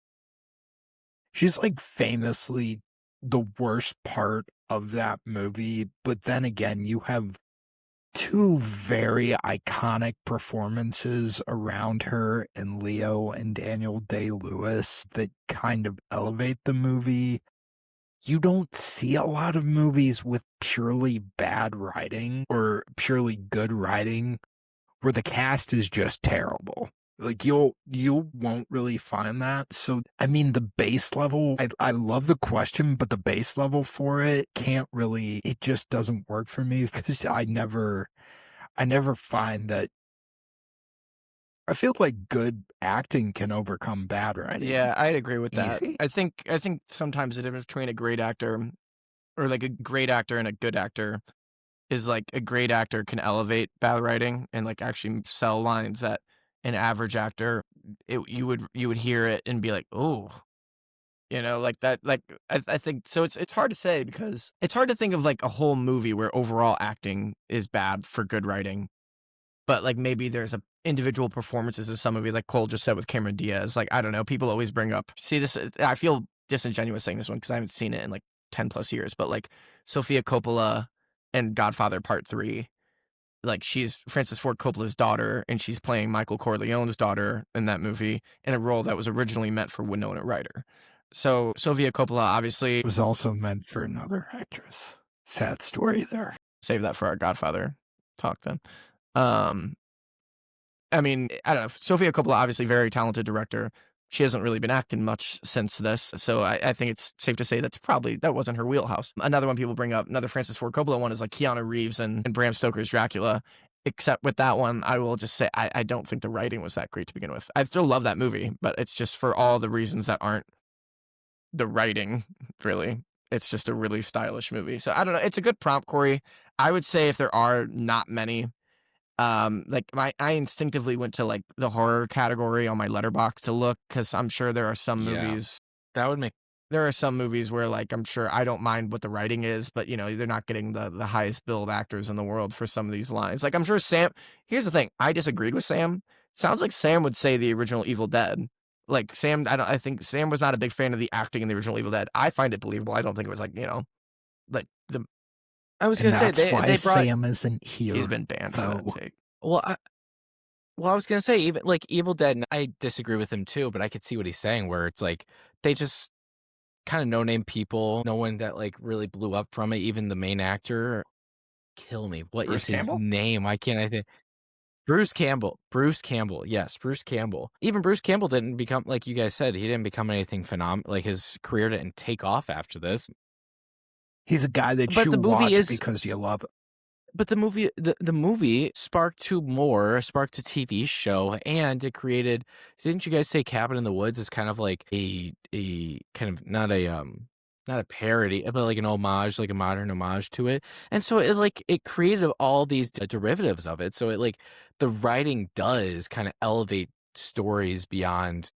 She's like famously the worst part of that movie, but then again, you have 2 very iconic performances around her in Leo and Daniel Day-Lewis that kind of elevate the movie. You don't see a lot of movies with purely bad writing or purely good writing where the cast is just terrible. Like you won't really find that. So the base level, I love the question, but the base level for it it just doesn't work for me, because I never find that. I feel like good acting can overcome bad writing. Yeah, I'd agree with that. Easy. I think sometimes the difference between a great actor, or like a great actor and a good actor, is like a great actor can elevate bad writing and like actually sell lines that an average actor, you would hear it and be like, oh, like that. Like I think so. It's hard to say, because it's hard to think of like a whole movie where overall acting is bad for good writing, but like maybe there's a individual performances in some movie, like Cole just said with Cameron Diaz. Like, I don't know, people always bring up, see this, I feel disingenuous saying this one because I haven't seen it in like 10 plus years, but like Sofia Coppola and Godfather Part 3, like she's Francis Ford Coppola's daughter, and she's playing Michael Corleone's daughter in that movie in a role that was originally meant for Winona Ryder. So Sofia Coppola obviously It was also meant for another actress. Sad story there. Save that for our Godfather talk then. I don't know. Sofia Coppola, obviously very talented director. She hasn't really been acting much since this, so I think it's safe to say that wasn't her wheelhouse. Another one people bring up, another Francis Ford Coppola one, is like Keanu Reeves and Bram Stoker's Dracula. Except with that one, I will just say I don't think the writing was that great to begin with. I still love that movie, but it's just for all the reasons that aren't the writing, really. It's just a really stylish movie. So I don't know. It's a good prompt, Corey. I would say if there are not many, I instinctively went to like the horror category on my letterbox to look, because I'm sure there are some movies. That would make. There are some movies where like I'm sure I don't mind what the writing is, but they're not getting the highest billed actors in the world for some of these lines. Like I'm sure Sam. Here's the thing. I disagreed with Sam. Sounds like Sam would say the original Evil Dead. Like Sam, I think Sam was not a big fan of the acting in the original Evil Dead. I find it believable. I don't think it was like like the. I was going to say they brought. Sam isn't here. He's been banned for that take. Well, I was going to say, even like Evil Dead, I disagree with him too, but I could see what he's saying, where it's like they just kind of no-name people, no one that like really blew up from it. Even the main actor, kill me. What Bruce is his Campbell? name? I think Bruce Campbell. Yes, Bruce Campbell. Even Bruce Campbell didn't become, like you guys said, he didn't become anything phenomenal. Like his career didn't take off after this. He's a guy that you watch because you love him. But the movie sparked a TV show, and it created. Didn't you guys say Cabin in the Woods is kind of like a kind of not a not a parody, but like an homage, like a modern homage to it. And so it created all these derivatives of it. So the writing does kind of elevate stories beyond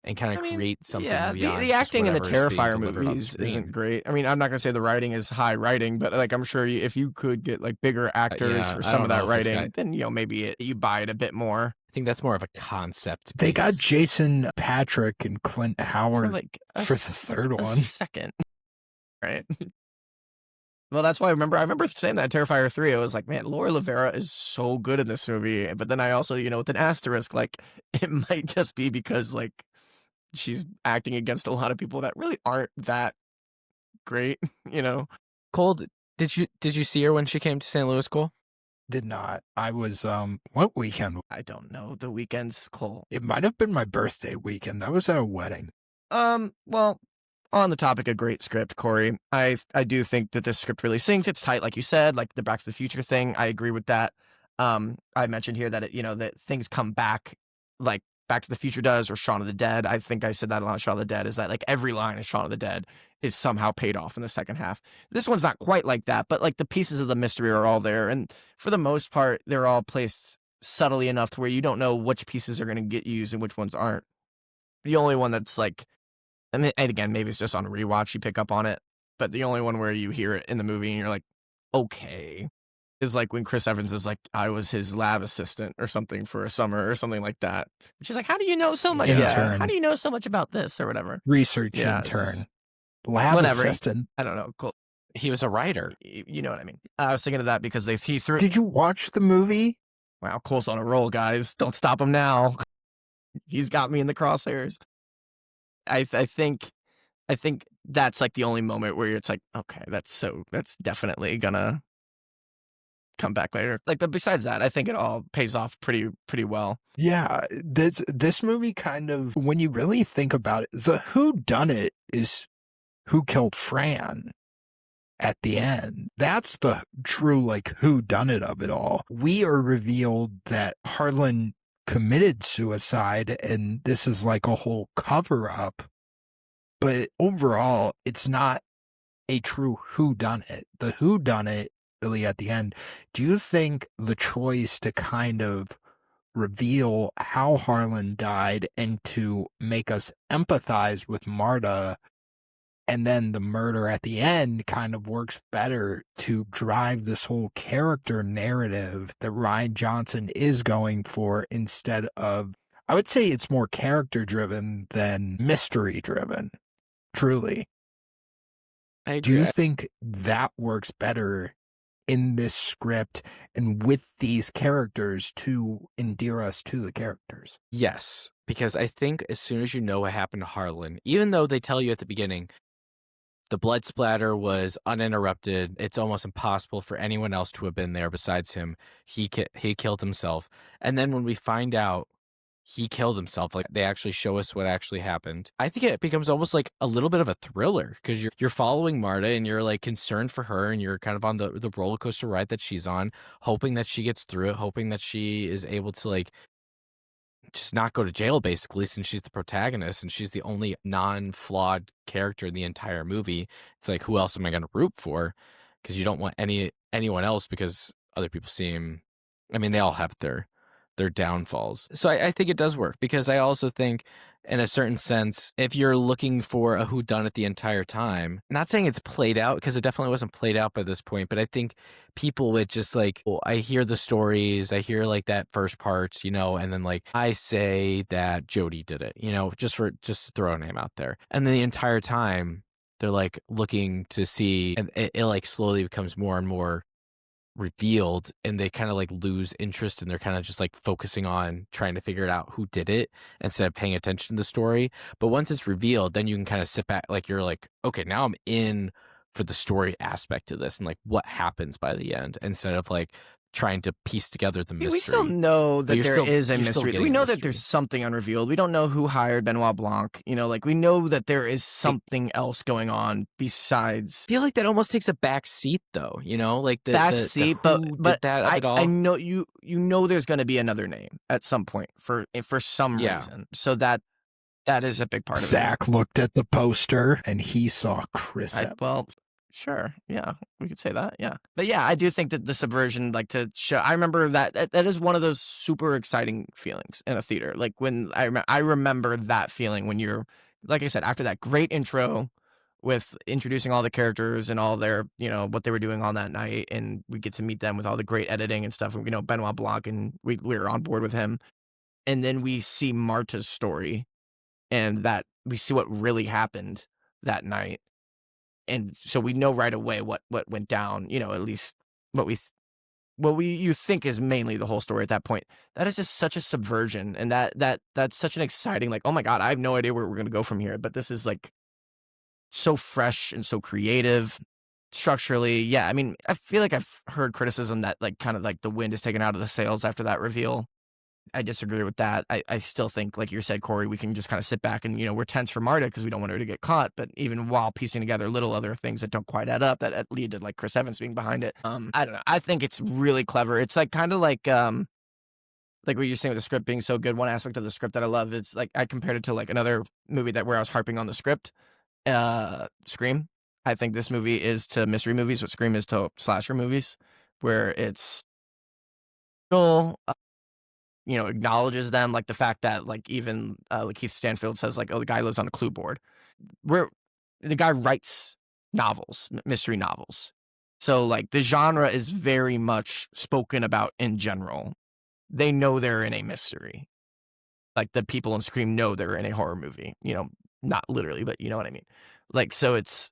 and kind of create something yeah, beyond the just acting in the whatever is being Terrifier delivered on movies screen. isn't great. I mean, I'm not gonna say the writing is high writing, but like I'm sure if you could get like bigger actors yeah, for I some don't of know that if it's writing, got, then maybe you buy it a bit more. I think that's more of a concept. They got piece. Jason Patrick and Clint For Howard like for the third a one. second, right? Well, that's why I remember saying that in Terrifier 3. I was like, man, Laura Rivera is so good in this movie. But then I also, with an asterisk, like it might just be because like she's acting against a lot of people that really aren't that great, Cole, did you see her when she came to St. Louis, Cole? Did not. I was what weekend? I don't know the weekends, Cole. It might have been my birthday weekend. I was at a wedding. Well, on the topic of great script, Corey, I do think that this script really sinks. It's tight, like you said, like the Back to the Future thing. I agree with that. I mentioned here that that things come back, like Back to the Future does, or Shaun of the Dead. I think I said that a lot. Shaun of the Dead is that like every line in Shaun of the Dead is somehow paid off in the second half. This one's not quite like that, but like the pieces of the mystery are all there, and for the most part, they're all placed subtly enough to where you don't know which pieces are going to get used and which ones aren't. The only one that's like, and again, maybe it's just on rewatch you pick up on it, but the only one where you hear it in the movie and you're like, okay, is like when Chris Evans is like, I was his lab assistant or something for a summer or something like that. She's like, how do you know so much? Intern. How do you know so much about this or whatever? Research Yeah, it's intern. just- Lab whatever. assistant. I don't know. Cool. He was a writer. You know what I mean? I was thinking of that because he threw. Did you watch the movie? Wow, Cole's on a roll, guys. Don't stop him now. He's got me in the crosshairs. I think that's like the only moment where it's like, okay, that's definitely gonna come back later. Like, but besides that, I think it all pays off pretty well. Yeah, this movie kind of, when you really think about it, the whodunit is who killed Fran at the end. That's the true like whodunit of it all. We are revealed that Harlan committed suicide, and this is like a whole cover up. But overall, it's not a true whodunit. The whodunit really at the end. Do you think the choice to kind of reveal how Harlan died and to make us empathize with Marta, and then the murder at the end kind of works better to drive this whole character narrative that Rian Johnson is going for, instead of, I would say it's more character driven than mystery driven, truly. I agree. Do you think that works better in this script and with these characters to endear us to the characters? Yes, because I think as soon as you know what happened to Harlan, even though they tell you at the beginning, the blood splatter was uninterrupted. It's almost impossible for anyone else to have been there besides him. He killed himself. And then when we find out he killed himself, like they actually show us what actually happened, I think it becomes almost like a little bit of a thriller, because you're following Marta and you're like concerned for her, and you're kind of on the roller coaster ride that she's on, hoping that she gets through it, hoping that she is able to like just not go to jail, basically, since she's the protagonist and she's the only non-flawed character in the entire movie. It's like, who else am I going to root for? Because you don't want anyone else, because other people seem, I mean, they all have their downfalls. So I think it does work, because I also think, in a certain sense, if you're looking for a whodunit the entire time, not saying it's played out, because it definitely wasn't played out by this point, but I think people would just like, well, I hear the stories, I hear like that first part, and then like I say that Jody did it, just to throw a name out there, and then the entire time they're like looking to see, and it like slowly becomes more and more revealed, and they kind of like lose interest, and they're kind of just like focusing on trying to figure out who did it instead of paying attention to the story. But once it's revealed, then you can kind of sit back, like you're like, okay, now I'm in for the story aspect of this and like what happens by the end, instead of like trying to piece together the mystery. We still know that there is a mystery. We know that there's something unrevealed. We don't know who hired Benoit Blanc. Like we know that there is something else going on besides. I feel like that almost takes a back seat, though. Like the back the seat, who but did that of it all. I know you know there's going to be another name at some point for some Yeah. reason. So that That is a big part of it. Zach looked at the poster and he saw Chris Evans. Well, sure. Yeah, we could say that. Yeah. But yeah, I do think that the subversion, like to show, I remember that is one of those super exciting feelings in a theater. Like when I remember that feeling when you're, like I said, after that great intro with introducing all the characters and all their, what they were doing on that night. And we get to meet them with all the great editing and stuff. And, Benoit Blanc, and we were on board with him. And then we see Marta's story and that we see what really happened that night. And so we know right away what went down, at least what you think is mainly the whole story at that point. That is just such a subversion. And that's such an exciting, like, oh my God, I have no idea where we're going to go from here. But this is like so fresh and so creative structurally. Yeah. I mean, I feel like I've heard criticism that like kind of like the wind is taken out of the sails after that reveal. I disagree with that. I still think, like you said, Corey, we can just kind of sit back and, we're tense for Marta because we don't want her to get caught. But even while piecing together little other things that don't quite add up, that lead to like Chris Evans being behind it. I don't know. I think it's really clever. It's like kind of like what you're saying with the script being so good. One aspect of the script that I love, it's like I compared it to like another movie where I was harping on the script, Scream. I think this movie is to mystery movies what Scream is to slasher movies, where it's still acknowledges them, like the fact that like even like Keith Stanfield says like, oh, the guy lives on a clue board, where the guy writes novels, mystery novels. So like the genre is very much spoken about in general. They know they're in a mystery. Like the people in Scream know they're in a horror movie, not literally, but you know what I mean? Like, so it's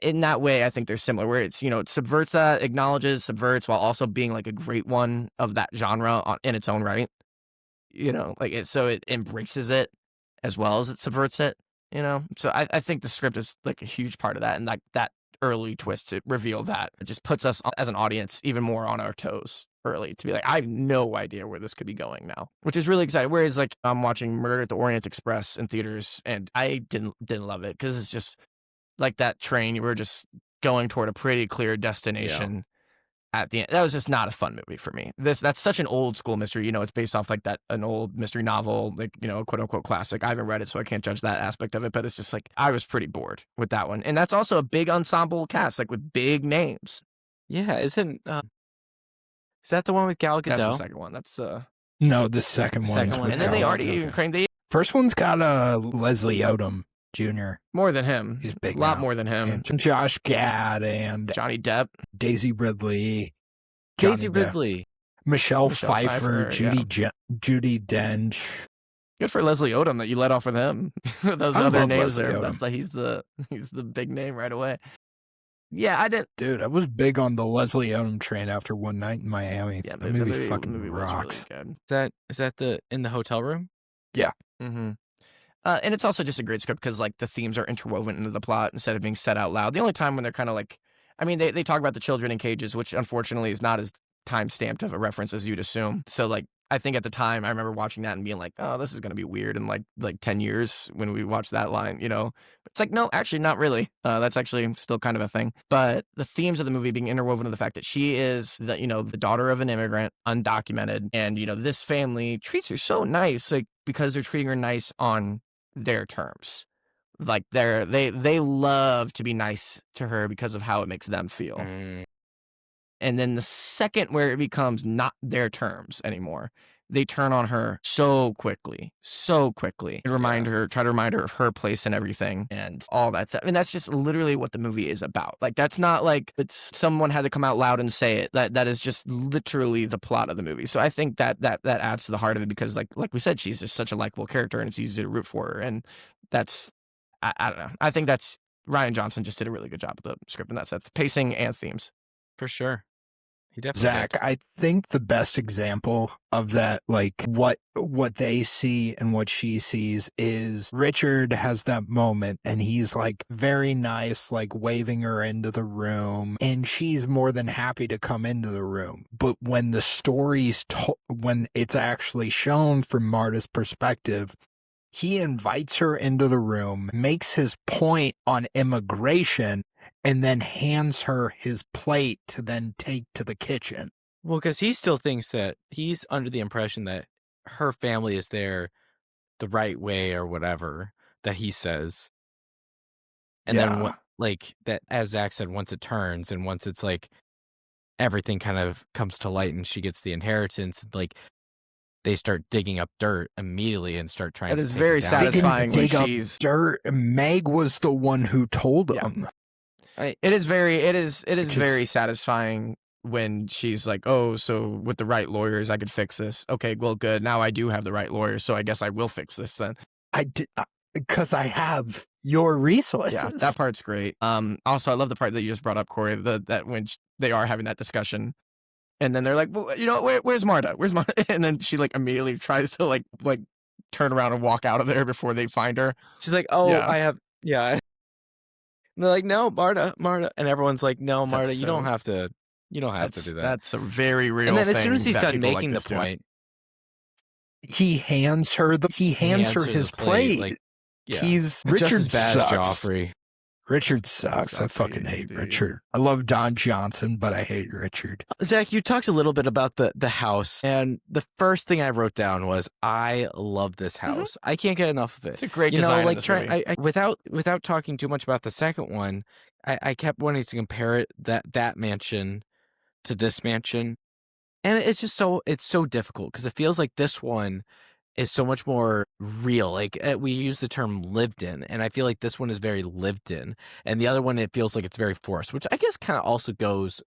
in that way, I think they're similar, where it's, it subverts that, acknowledges, subverts, while also being like a great one of that genre in its own right. So it embraces it as well as it subverts it, So I think the script is like a huge part of that. And like that early twist to reveal that, it just puts us as an audience even more on our toes early to be like, I have no idea where this could be going now, which is really exciting. Whereas like I'm watching Murder at the Orient Express in theaters and I didn't love it because it's just like that train, you were just going toward a pretty clear destination at the end. That was just not a fun movie for me. That's such an old school mystery. It's based off like an old mystery novel, like, quote unquote classic. I haven't read it, so I can't judge that aspect of it, but it's just like, I was pretty bored with that one. And that's also a big ensemble cast, like with big names. Yeah. Is that the one with Gal Gadot? That's the second one. That's the... No, the second one. And then they already even cranked First one's got Leslie Odom Jr. More than him. He's big. A lot now. more than him. And Josh Gad and Johnny Depp. Daisy Ridley. Daisy Ridley. Michelle Pfeiffer. Judi Dench. Good for Leslie Odom that you let off with him. Those other names Leslie there. Odom. That's like he's the big name right away. Yeah, I didn't. Dude, I was big on the Leslie Odom train after One Night in Miami. Yeah, the movie fucking rocks. Was really good. Is that in the hotel room? Yeah. Mm-hmm. And it's also just a great script because like the themes are interwoven into the plot instead of being said out loud. The only time when they're kind of like, I mean, they talk about the children in cages, which unfortunately is not as time stamped of a reference as you'd assume. So like, I think at the time I remember watching that and being like, oh, this is going to be weird in like 10 years when we watch that line, But it's like, no, actually not really. That's actually still kind of a thing. But the themes of the movie being interwoven to the fact that she is the daughter of an immigrant, undocumented. And, this family treats her so nice, like because they're treating her nice on their terms. Like they love to be nice to her because of how it makes them feel. And then the second where it becomes not their terms anymore, they turn on her so quickly, and try to remind her of her place and everything and all that stuff. And that's just literally what the movie is about. Like, that's not like it's someone had to come out loud and say it. That is just literally the plot of the movie. So I think that adds to the heart of it because like we said, she's just such a likable character and it's easy to root for her. And that's, I don't know. I think that's Rian Johnson just did a really good job with the script in that sense, pacing and themes. For sure. He definitely Zach, did. I think the best example of that, like what they see and what she sees is Richard has that moment and he's like very nice, like waving her into the room and she's more than happy to come into the room. But when the story's when it's actually shown from Marta's perspective, he invites her into the room, makes his point on immigration, and then hands her his plate to then take to the kitchen. Well, because he still thinks that he's under the impression that her family is there the right way or whatever that he says. And then like that, as Zach said, once it turns and once it's like everything kind of comes to light and she gets the inheritance, like they start digging up dirt immediately and start trying That to is take very her down. satisfying when dig up she's dirt. Meg was the one who told them. it is very satisfying when she's like, oh, so with the right lawyers I could fix this. Okay, well, good. Now I do have the right lawyers, so I guess I will fix this then. I did because I have your resources. Yeah, that part's great. Also, I love the part that you just brought up, Corey, that when they are having that discussion, and then they're like, well, you know, where's Marta? Where's Marta? And then she like immediately tries to like turn around and walk out of there before they find her. She's like, oh, I have, And they're like, no, Marta. And everyone's like, no, Marta, you don't have to do that. That's a very real And then thing. as soon as he's that done people like making this the do. point, he hands her his plate. Like, yeah. He's Just Richard as bad as sucks. Joffrey. Richard sucks. I fucking hate Richard. I love Don Johnson, but I hate Richard. Zach, you talked a little bit about the house, and the first thing I wrote down was, I love this house. I can't get enough of it. It's a great design. Like without talking too much about the second one, I kept wanting to compare it that mansion to this mansion, and it's so difficult because it feels like this one is so much more real. Like we use the term lived in, and I feel like this one is very lived in, and the other one, it feels like it's very forced, which I guess kind of also goes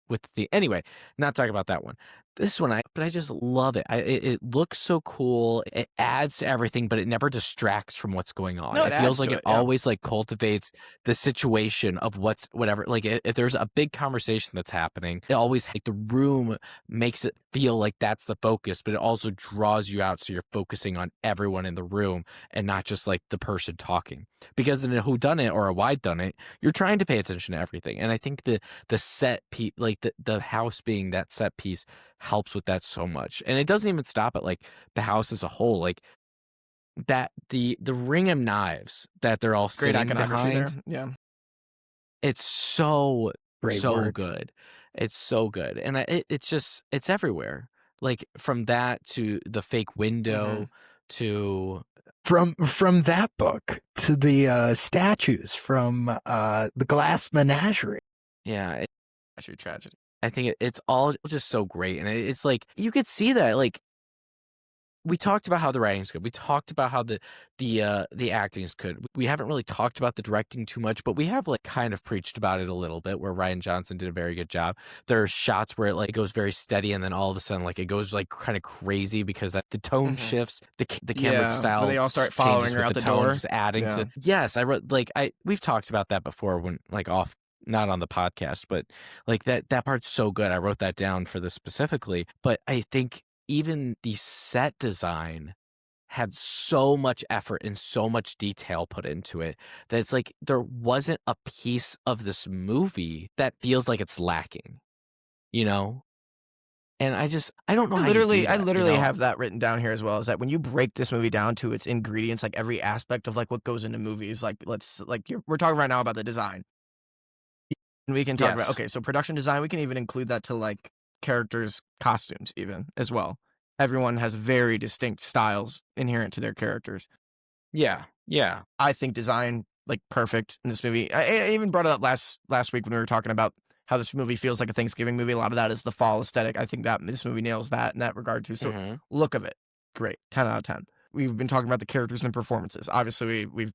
with the, anyway, not talking about that one. This one, but I just love it. It looks so cool. It adds to everything, but it never distracts from what's going on. No, it feels like it always like cultivates the situation of whatever. Like if there's a big conversation that's happening, it always, like, the room makes it feel like that's the focus, but it also draws you out, so you're focusing on everyone in the room and not just like the person talking. Because in a whodunit or a whodunit, you're trying to pay attention to everything, and I think the set piece, like the house being that set piece, helps with that so much. And it doesn't even stop at like the house as a whole, like that the ring of knives that they're all Great sitting iconography behind. there. Yeah, it's so Great so work. good. It's so good, and it's everywhere. Like from that to the fake window to From that book to the statues from the Glass Menagerie. yeah. that's your tragedy. I think it's all just so great, and it's like you could see that. Like we talked about how the writing's good. We talked about how the acting is good. We haven't really talked about the directing too much, but we have like kind of preached about it a little bit, where Rian Johnson did a very good job. There are shots where it like goes very steady, and then all of a sudden like it goes like kind of crazy because that the tone shifts, the camera style. When they all start following changes her with out the tone, door. just adding to. Yes, I wrote like we've talked about that before when like off. Not on the podcast, but like that part's so good. I wrote that down for this specifically. But I think even the set design had so much effort and so much detail put into it that it's like there wasn't a piece of this movie that feels like it's lacking, you know? And I don't know how I literally have that written down here as well, is that when you break this movie down to its ingredients, like every aspect of like what goes into movies, like we're talking right now about the design. And we can talk about, okay, so production design, we can even include that to like characters' costumes even as well. Everyone has very distinct styles inherent to their characters. Yeah. I think design, like, perfect in this movie. I even brought it up last week when we were talking about how this movie feels like a Thanksgiving movie. A lot of that is the fall aesthetic. I think that this movie nails that in that regard too. So look of it, great, 10 out of 10. We've been talking about the characters and performances. Obviously, we've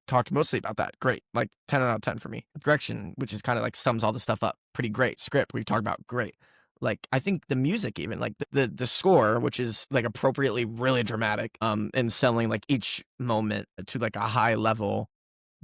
talked mostly about that. Great. Like 10 out of 10 for me. Direction, which is kind of like sums all the stuff up. Pretty great. Script, we talked about. Great. Like, I think the music even, like the score, which is like appropriately really dramatic, and selling like each moment to like a high level,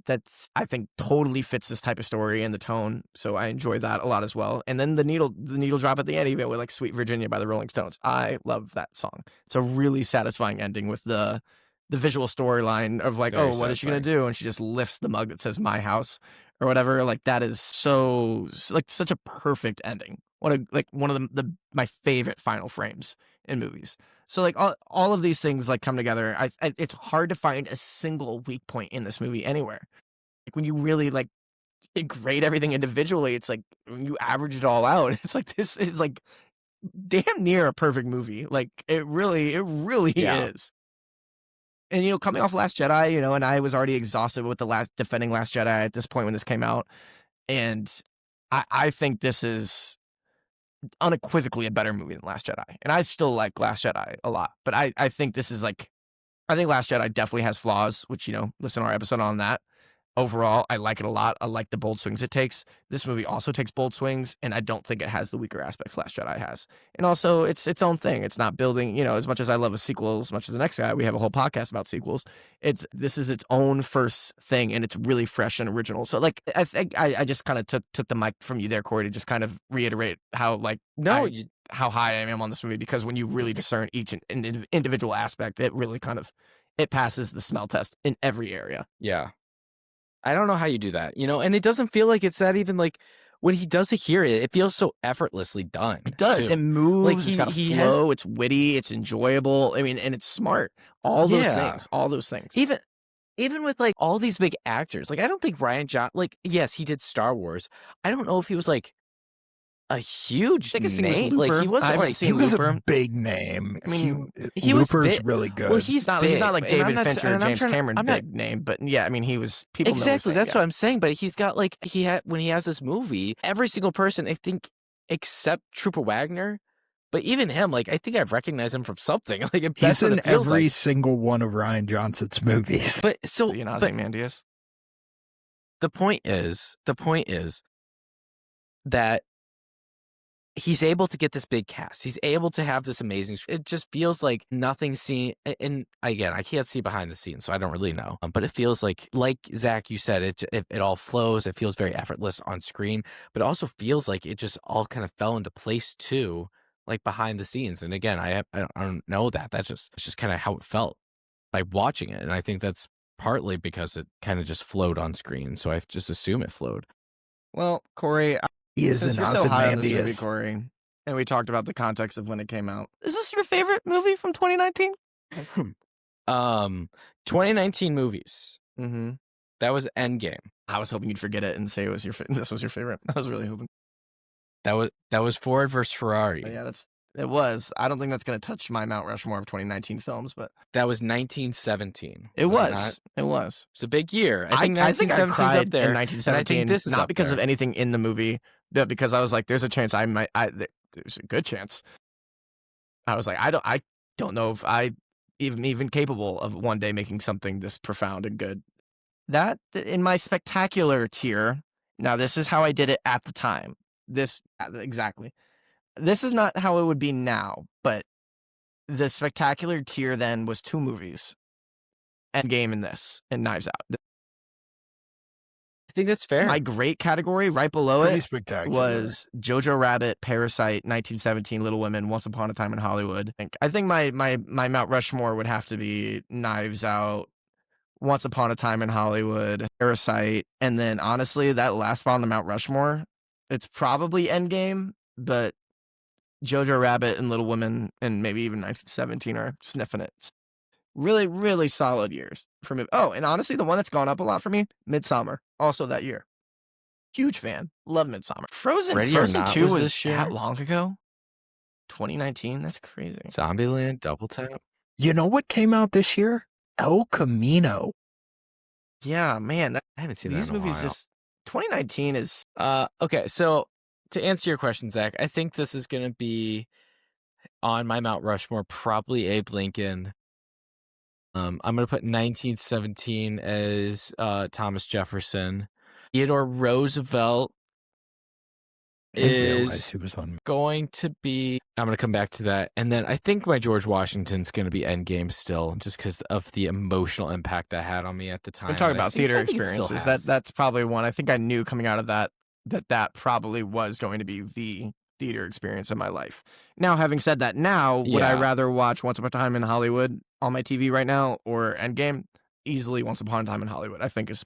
that's, I think, totally fits this type of story and the tone. So I enjoy that a lot as well. And then the needle drop at the end, even with like Sweet Virginia by the Rolling Stones. I love that song. It's a really satisfying ending with the visual storyline of like, Very what is she gonna satisfying. do? And she just lifts the mug that says "My House" or whatever. Like that is so like such a perfect ending. What a like one of my favorite final frames in movies. So like all of these things like come together. It's hard to find a single weak point in this movie anywhere. Like when you really like grade everything individually, it's like when you average it all out, it's like this is like damn near a perfect movie. Like it really Yeah. is. And, you know, coming off Last Jedi, you know, and I was already exhausted with defending Last Jedi at this point when this came out. And I think this is unequivocally a better movie than Last Jedi. And I still like Last Jedi a lot. But I think this is like, I think Last Jedi definitely has flaws, which, you know, listen to our episode on that. Overall, I like it a lot. I like the bold swings it takes. This movie also takes bold swings, and I don't think it has the weaker aspects Last Jedi has. And also, it's its own thing. It's not building, you know, as much as I love a sequel, as much as the next guy, we have a whole podcast about sequels. This is its own first thing, and it's really fresh and original. So, like, I think I just kind of took the mic from you there, Corey, to just kind of reiterate how, like, how high I am on this movie, because when you really discern each individual aspect, it really kind of, it passes the smell test in every area. Yeah. I don't know how you do that, you know, and it doesn't feel like it's that even like when he does it here, it feels so effortlessly done. It does. Too. It moves. Like It's got a flow. It's witty. It's enjoyable. I mean, and it's smart. All those things. All those things. Even with like all these big actors, like I don't think Rian Johnson, like yes, he did Star Wars. I don't know if he was like a huge name. Like he wasn't like he was a big name. I mean, he Looper's really good. Well, he's not like David Fincher or James Cameron big name, but yeah, I mean he was people exactly. Know That's what I'm saying. But he's got like when he has this movie, every single person I think except Trooper Wagner. But even him, like I think I've recognized him from something. Like he's in every single one of Rian Johnson's movies. But so, Ozymandias. The point is that he's able to get this big cast. He's able to have this amazing. It just feels like nothing seen. And again, I can't see behind the scenes, so I don't really know. But it feels like Zach, you said, it all flows. It feels very effortless on screen, but it also feels like it just all kind of fell into place too, like behind the scenes. And again, I don't know that. It's just kind of how it felt by watching it, and I think that's partly because it kind of just flowed on screen. So I just assume it flowed. Well, Corey. He is an Ozymandias. Corey, and we talked about the context of when it came out. Is this your favorite movie from 2019? 2019 movies. Mm-hmm. That was Endgame. I was hoping you'd forget it and say this was your favorite. I was really hoping. That was Ford versus Ferrari. Yeah, it was. I don't think that's going to touch my Mount Rushmore of 2019 films, but that was 1917. It was. It was. It's a big year. I think I cried up there in 1917. This is not because of anything in the movie, but because I was like, there's a chance there's a good chance. I was like, I don't know if I even capable of one day making something this profound and good. That in my spectacular tier. Now, this is how I did it at the time. Exactly. This is not how it would be now, but the spectacular tier then was 2 movies, Endgame and this, and Knives Out. I think that's fair. My great category right below Pretty it spectacular. Was Jojo Rabbit, Parasite, 1917, Little Women, Once Upon a Time in Hollywood. I think my Mount Rushmore would have to be Knives Out, Once Upon a Time in Hollywood, Parasite, and then honestly, that last spot on the Mount Rushmore, it's probably Endgame, but Jojo Rabbit and Little Women and maybe even 1917 are sniffing it. Really, really solid years for me. Oh, and honestly, the one that's gone up a lot for me, Midsommar, also that year. Huge fan. Love Midsommar. Frozen 2 was this year? that long ago? 2019? That's crazy. Zombieland, Double Tap. You know what came out this year? El Camino. Yeah, man. I haven't seen these that in a movies. while. 2019 is... Okay, so to answer your question, Zach, I think this is going to be on my Mount Rushmore, probably Abe Lincoln. I'm going to put 1917 as Thomas Jefferson. Theodore Roosevelt is going to be... I'm going to come back to that. And then I think my George Washington's going to be Endgame still, just because of the emotional impact that had on me at the time. We're talking about theater experiences. That's probably one. I think I knew coming out of that probably was going to be the theater experience of my life. Now, having said that, would I rather watch Once Upon a Time in Hollywood on my TV right now or Endgame? Easily Once Upon a Time in Hollywood, I think, is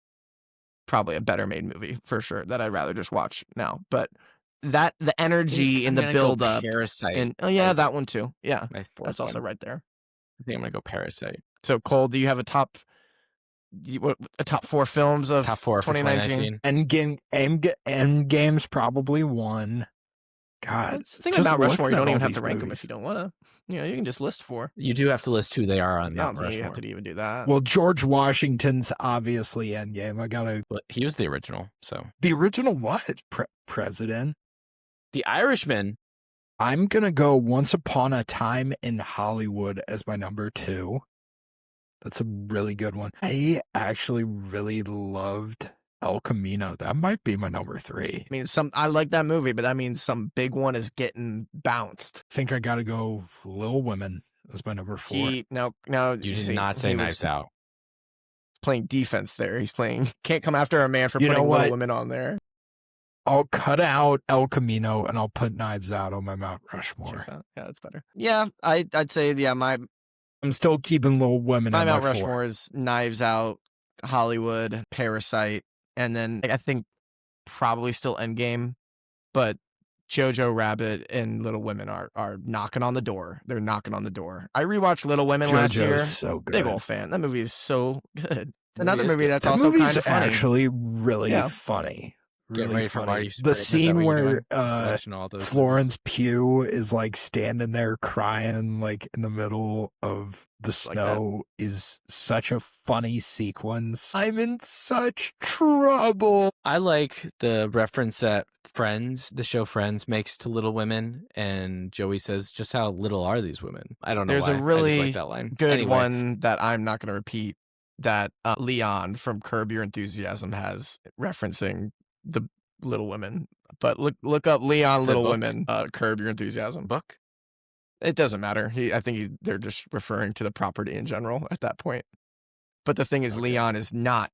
probably a better made movie for sure that I'd rather just watch now. But the energy and the build up, Parasite, and that one too. Yeah, that's also right there. I think I'm gonna go Parasite. So Cole, do you have a top 4 films of top 4 2019? Endgame's probably one. God, That's the thing just about Rushmore, looking you at don't even all have to these rank them movies. if you don't want to. You can just list 4. You do have to list who they are on I Mount don't think you Rushmore. have to even do that. Well, George Washington's obviously Endgame. I gotta. But he was the original, so. The original what? President? The Irishman. I'm gonna go Once Upon a Time in Hollywood as my number 2. That's a really good one. I actually really loved El Camino. That might be my number 3. I mean, I like that movie, but that means some big one is getting bounced. I think I gotta go Little Women as my number 4. No, You did not say Knives Out. Playing defense there. He's playing can't come after a man for You know putting what? Little Women on there. I'll cut out El Camino and I'll put Knives Out on my Mount Rushmore. Yeah, that's better. Yeah, I'd say my I'm still keeping Little Women My on Mount my 4. Rushmore is Knives Out, Hollywood, Parasite, and then I think probably still Endgame, but Jojo Rabbit and Little Women are knocking on the door. They're knocking on the door. I rewatched Little Women last year. JoJo's so good. Big old fan. That movie is so good. It's another movie that's that also movie's kind of funny. actually really Yeah. funny. Get Really ready for funny. Marty The Super. Is that scene what you're where doing? Watching all those Florence Pugh is like standing there crying like in the middle of the Like that. snow is such a funny sequence. I'm in such trouble. I like the reference that the show Friends makes to Little Women, and Joey says, just how little are these women? I don't know There's why. a I just really like that line. good Anyway, one that I'm not going to repeat that Leon from Curb Your Enthusiasm has referencing the Little Women. But look up Leon The Little book? Women, Curb Your Enthusiasm. book? It doesn't matter. I think they're just referring to the property in general at that point. But the thing is, Okay. Leon is not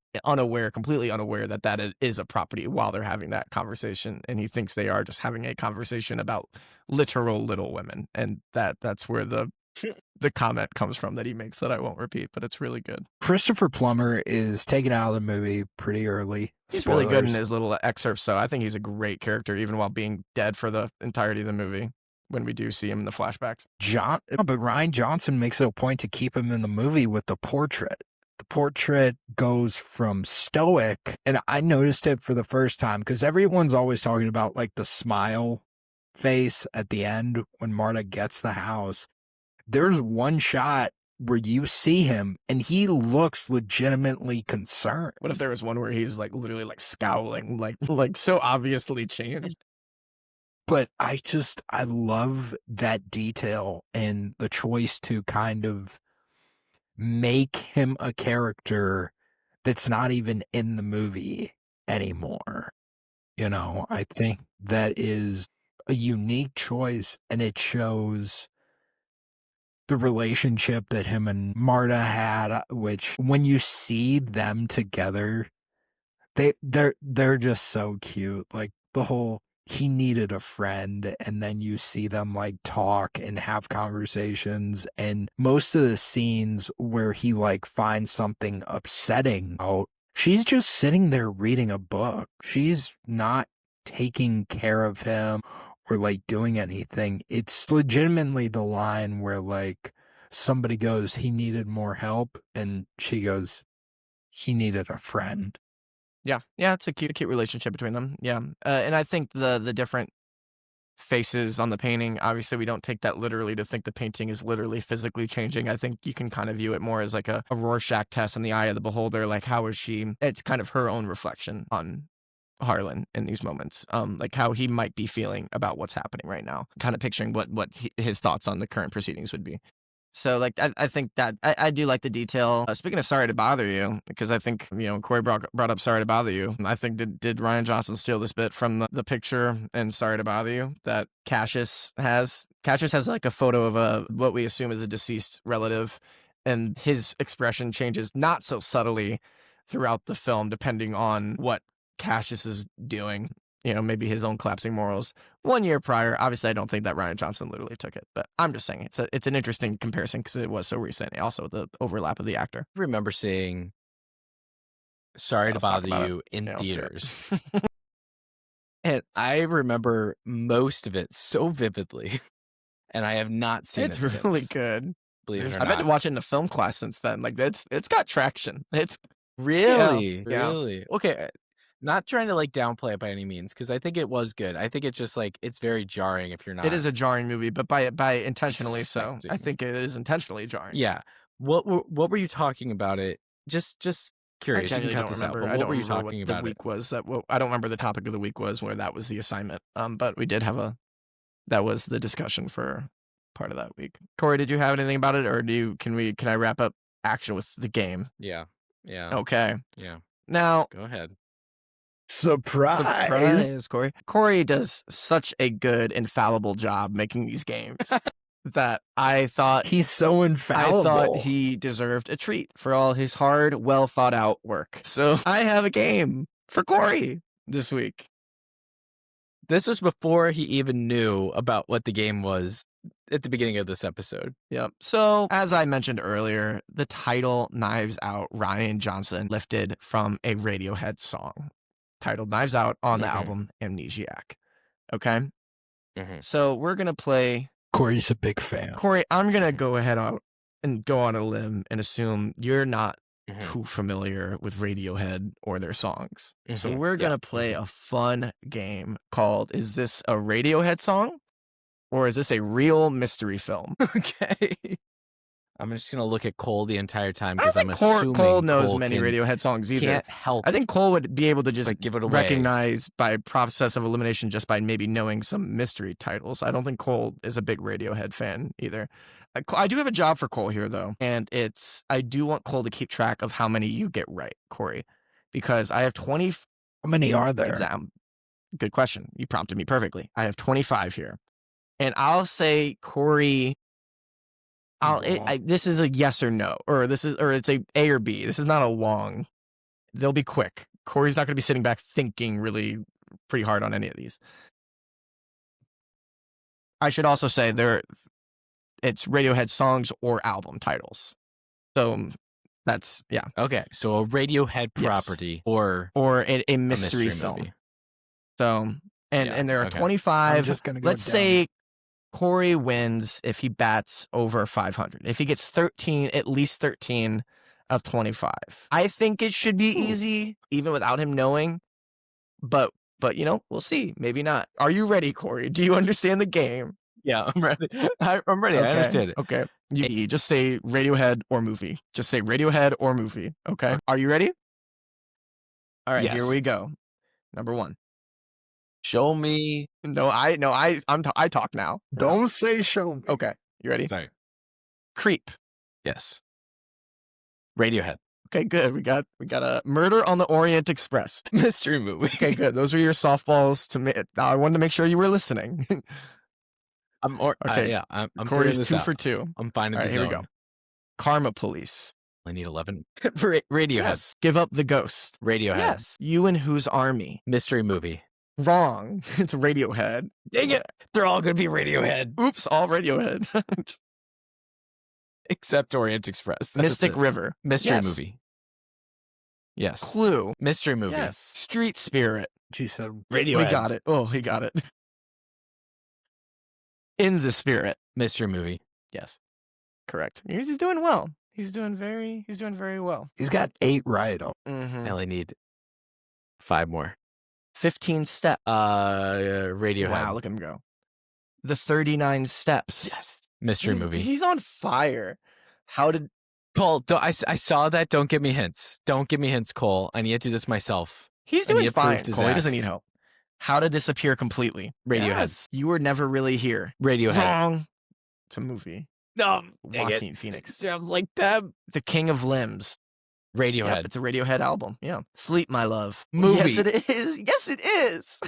completely unaware that it is a property while they're having that conversation, and he thinks they are just having a conversation about literal Little Women, and that's where the comment comes from that he makes that I won't repeat, but it's really good. Christopher Plummer is taken out of the movie pretty early. He's really good in Spoilers. his little excerpts, so I think he's a great character, even while being dead for the entirety of the movie. When we do see him in the flashbacks, But Rian Johnson makes it a point to keep him in the movie with the portrait. The portrait goes from stoic, and I noticed it for the first time because everyone's always talking about like the smile face at the end when Marta gets the house. There's one shot where you see him and he looks legitimately concerned. what if there was one where he's like literally like scowling, like so obviously changed? But I love that detail and the choice to kind of make him a character that's not even in the movie anymore. I think that is a unique choice, and it shows the relationship that him and Marta had, which when you see them together, they're just so cute. Like the whole he needed a friend, and then you see them like talk and have conversations, and most of the scenes where he like finds something upsetting out, she's just sitting there reading a book. She's not taking care of him or like doing anything. It's legitimately the line where like somebody goes, he needed more help, and she goes, he needed a friend. Yeah, it's a cute relationship between them. Yeah, and I think the different faces on the painting, obviously we don't take that literally to think the painting is literally physically changing. I think you can kind of view it more as like a Rorschach test in the eye of the beholder. Like, how is she? It's kind of her own reflection on Harlan in these moments, like how he might be feeling about what's happening right now, kind of picturing what his thoughts on the current proceedings would be. So, like, I think that I do like the detail. Speaking of Sorry to Bother You, because I think, Corey brought up Sorry to Bother You. I think, did Rian Johnson steal this bit from the picture in Sorry to Bother You that Cassius has? Cassius has, like, a photo of what we assume is a deceased relative, and his expression changes not so subtly throughout the film, depending on what Cassius is doing. Maybe his own collapsing morals 1 year prior. Obviously, I don't think that Rian Johnson literally took it, but I'm just saying it's an interesting comparison because it was so recent. Also, the overlap of the actor. I remember seeing Sorry to Let's talk Bother about You in Yeah, let's do it. theaters. And I remember most of it so vividly. And I have not seen It's it really since, good. believe it or I've been not. watching the film class since then. Like it's got traction. It's Really? Yeah. Really? Okay. Not trying to like downplay it by any means, because I think it was good. I think it's just like it's very jarring if you're not. It is a jarring movie, but by intentionally so. I expecting. think it is intentionally jarring. Yeah. What were you talking about it? Just I curious. You can genuinely cut don't this out. remember. But I what don't were you remember talking what the about? week was. I don't remember the topic of the week was where that was the assignment. But we did have that was the discussion for part of that week. Corey, did you have anything about it, or can I wrap up action with the game? Yeah. Yeah. Okay. Yeah. Now, Go ahead. Surprise. Corey. Corey does such a good, infallible job making these games that I thought He's so infallible. I thought he deserved a treat for all his hard, well thought out work. So I have a game for Corey this week. This was before he even knew about what the game was at the beginning of this episode. Yep. So, as I mentioned earlier, the title Knives Out, Rian Johnson lifted from a Radiohead song titled Knives Out on the album Amnesiac. Okay? So, we're going to play. Corey's a big fan. Corey, I'm going to go ahead and go on a limb and assume you're not too familiar with Radiohead or their songs. So, we're going to play a fun game called Is This a Radiohead Song? Or is this a real mystery film? Okay. I'm just going to look at Cole the entire time because I'm Cole, assuming Cole knows Cole many Radiohead songs either. Can't help. I think Cole would be able to just like, give it away. recognize by process of elimination just by maybe knowing some mystery titles. I don't think Cole is a big Radiohead fan either. I do have a job for Cole here, though, and I do want Cole to keep track of how many you get right, Corey, because I have 20. How many are there? Good question. You prompted me perfectly. I have 25 here. And I'll say, Corey, this is a yes or no, or it's a A or B. This is not a long. They'll be quick. Corey's not going to be sitting back thinking really pretty hard on any of these. I should also say it's Radiohead songs or album titles. So that's, yeah. Okay, so a Radiohead property or a mystery film. movie. So, and there are 25. I'm just gonna go let's down. say Corey wins if he bats over 500. If he gets 13, at least 13 of 25. I think it should be easy, even without him knowing. But we'll see. Maybe not. Are you ready, Corey? Do you understand the game? Yeah, I'm ready. I'm ready. Okay. I understand it. Okay. You just say Radiohead or movie. Just say Radiohead or movie. Okay. Are you ready? All right. Yes. Here we go. Number 1. Show me. I talk now. Don't say show me. Okay. You ready? Sorry. Creep. Yes. Radiohead. Okay, good. We got a Murder on the Orient Express. Mystery movie. Okay, good. Those were your softballs to me. I wanted to make sure you were listening. Okay. I'm Corey's this 2 out. for 2. I'm finding All right, the here we zone. go. Karma Police. I need 11. Radiohead. Yes. Give Up the Ghost. Radiohead. Yes. You and Whose Army. Mystery movie. Wrong. It's Radiohead. Dang it. They're all going to be Radiohead. Oops, all Radiohead. Except Orient Express. That's Mystic it. River. Mystery Yes. movie. Yes. Clue. Mystery movie. Yes. Street Spirit. She said Radiohead. We got it. Oh, he got it. In the Spirit. Mystery movie. Yes. Correct. He's doing well. He's doing very well. he's got 8 right. Mm-hmm. I only need 5 more. 15 Steps. Radiohead. Wow, look at him go. The 39 Steps. Yes. Mystery movie. He's on fire. How did Cole, I saw that. Don't give me hints. Don't give me hints, Cole. I need to do this myself. he's I need doing to prove fine? to Cole, he Zach. doesn't need help. How to Disappear Completely. Radiohead. Yes. You Were Never Really Here. Radiohead. Wrong. It's a movie. No, dang Joaquin it. Phoenix. Sounds like them. The King of Limbs. Radiohead. Yep, it's a Radiohead album. Yeah. Sleep, My Love. Movie. Yes, it is. Yes, it is.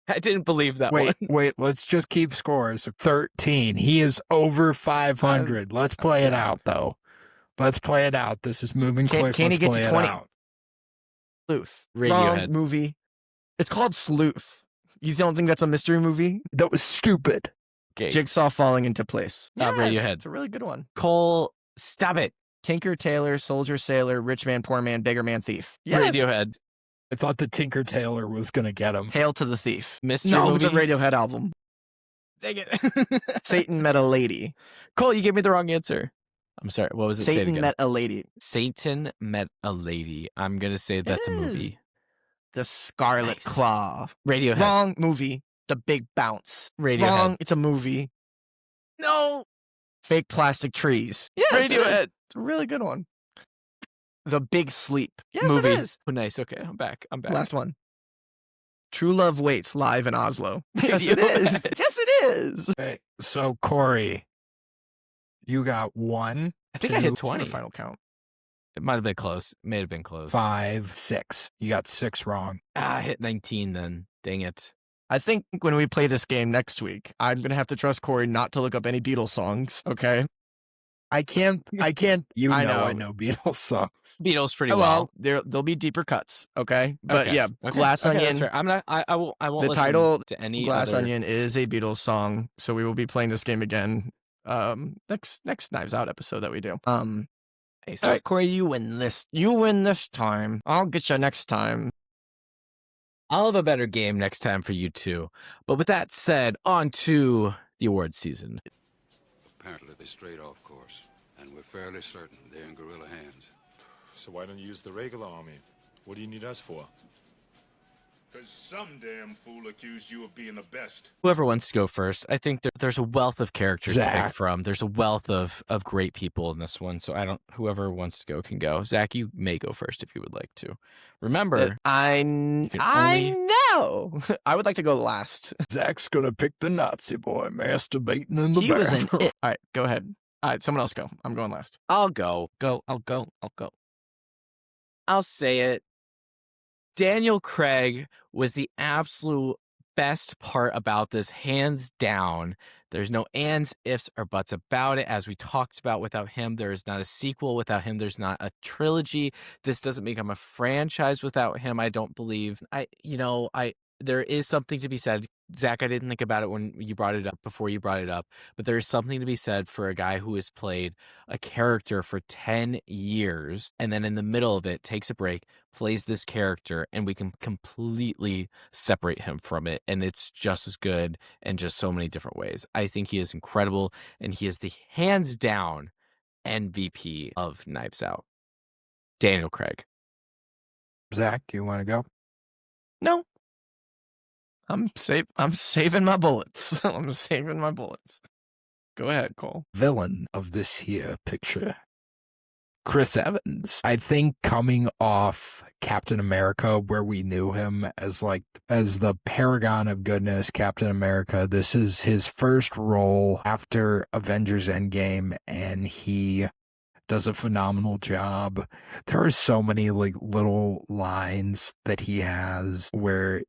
I didn't believe that one. Wait, let's just keep scores. 13. He is over 500. Let's play it out, though. Let's play it out. This is moving quick. Can he Let's get play to it 20? out. Sleuth. Radiohead. Wrong movie. It's called Sleuth. You don't think that's a mystery movie? That was stupid. Okay. Jigsaw Falling into Place. Radiohead. It's a really good one. Cole, stop it. Tinker, Tailor, Soldier, Sailor, Rich Man, Poor Man, Beggar Man, Thief. Yes. Radiohead. I thought the Tinker Tailor was going to get him. Hail to the Thief. Mystery No, movie. it's a Radiohead album. Dang it. Satan Met a Lady. Cole, you gave me the wrong answer. I'm sorry. What was it? Say it Satan again. met a lady. Satan met a lady. I'm gonna say that's a movie. The Scarlet Nice. Claw. Radiohead. Wrong movie. The Big Bounce. Radiohead. Wrong. It's a movie. No. Fake Plastic Trees. Yes, it is. Radiohead. It's a really good one. The Big Sleep. Yes, Movie. it is. Oh, nice. Okay, I'm back. Last one. True Love Waits live in Oslo. Yes, it is. Yes, it is. Okay, so Corey, you got 1. I think I hit 20. 20. Final count. It might have been close. It may have been close. 5, 6. You got 6 wrong. I hit 19 then. Dang it. I think when we play this game next week, I'm going to have to trust Corey not to look up any Beatles songs, okay? I can't, you I know I know. know Beatles songs. Beatles pretty Oh, well. there'll be deeper cuts, okay? But Okay. yeah, Okay. Glass Okay, Onion. that's fair. I'm not. I won't. I won't. The listen title, to any Glass other... Onion, is a Beatles song, so we will be playing this game again. Next Knives Out episode that we do. Nice. All right, Corey, you win this. You win this time. I'll get you next time. I'll have a better game next time for you two. But with that said, on to the award season. Apparently they strayed off course, and we're fairly certain they're in guerrilla hands. So why don't you use the regular army? What do you need us for? Because some damn fool accused you of being the best. Whoever wants to go first, I think there's a wealth of characters to Zach. pick from. There's a wealth of great people in this one. So whoever wants to go can go. Zach, you may go first if you would like to. Remember, I only- know. I would like to go last. Zach's gonna pick the Nazi boy masturbating in the He was an bathroom. it. All right, go ahead. All right, someone else go. I'm going last. I'll go. I'll go. I'll say it. Daniel Craig was the absolute best part about this, hands down. There's no ands, ifs, or buts about it. As we talked about, without him, there is not a sequel. Without him, there's not a trilogy. This doesn't become a franchise without him, I don't believe. There is something to be said. Zach, I didn't think about it when you brought it up, before you brought it up, but there is something to be said for a guy who has played a character for 10 years and then in the middle of it takes a break, plays this character, and we can completely separate him from it. And it's just as good in just so many different ways. I think he is incredible, and he is the hands down MVP of Knives Out. Daniel Craig. Zach, do you want to go? No. I'm saving my bullets. I'm saving my bullets. Go ahead, Cole. Villain of this here picture. Chris Evans. I think coming off Captain America, where we knew him as the paragon of goodness, Captain America, this is his first role after Avengers Endgame, and he does a phenomenal job. There are so many little lines that he has where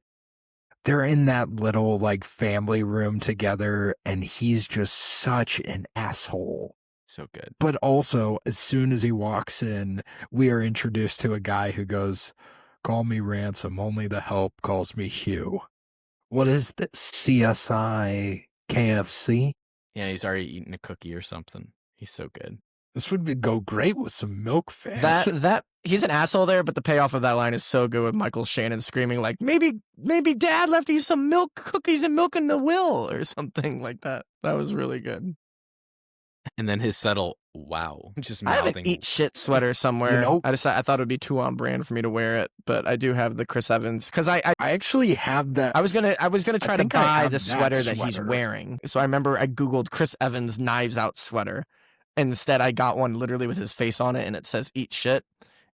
they're in that little family room together, and he's just such an asshole. So good. But also, as soon as he walks in, we are introduced to a guy who goes, "Call me Ransom, only the help calls me Hugh." What is this? CSI KFC? Yeah, he's already eaten a cookie or something. He's so good. This would go great with some milk fans. That he's an asshole there, but the payoff of that line is so good with Michael Shannon screaming maybe Dad left you some milk cookies and milk in the will or something like that. That was really good. And then his subtle wow, just I have mouthing. an eat shit sweater somewhere. You know- I thought it would be too on brand for me to wear it, but I do have the Chris Evans because I actually have that. I was gonna try to think I buy have the that sweater that he's sweater. wearing. So I remember I Googled Chris Evans Knives Out sweater. And instead I got one literally with his face on it and it says eat shit.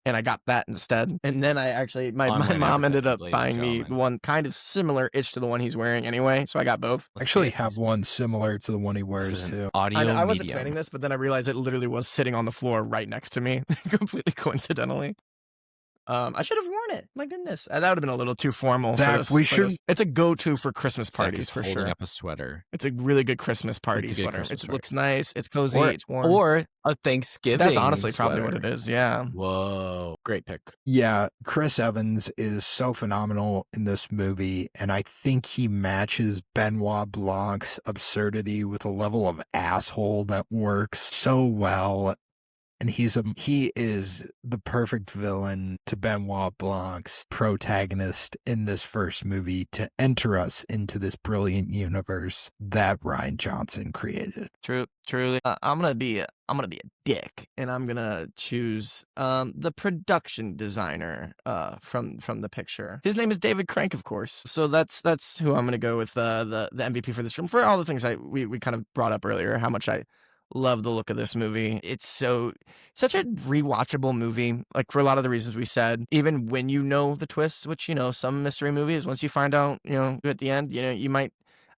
And I got that instead. And then I actually my Online mom ended up advertising, ladies buying and me gentlemen. one kind of similar-ish to the one he's wearing anyway. So I got both. I actually have one similar to the one he This wears is an too. audio I wasn't medium. planning this, but then I realized it literally was sitting on the floor right next to me, completely coincidentally. I should have worn it. My goodness, that would have been a little too formal. Zach, for this, we for should- this. It's a go-to for Christmas Zach parties is for holding sure. up a sweater. It's a really good Christmas party It's a good sweater. Christmas It sweater. looks nice. It's cozy. Or, it's warm. or a Thanksgiving. That's honestly probably what sweater. it is. Yeah. Whoa, great pick. Yeah, Chris Evans is so phenomenal in this movie, and I think he matches Benoit Blanc's absurdity with a level of asshole that works so well. and he is the perfect villain to Benoit Blanc's protagonist in this first movie to enter us into this brilliant universe that Rian Johnson created. Truly. I'm gonna be a dick, and I'm gonna choose the production designer from the picture. His name is David Crank, of course. So that's who I'm gonna go with the MVP for this film, for all the things we kind of brought up earlier. How much I love the look of this movie. It's such a rewatchable movie, like for a lot of the reasons we said. Even when you know the twists, which some mystery movies, once you find out at the end, you might.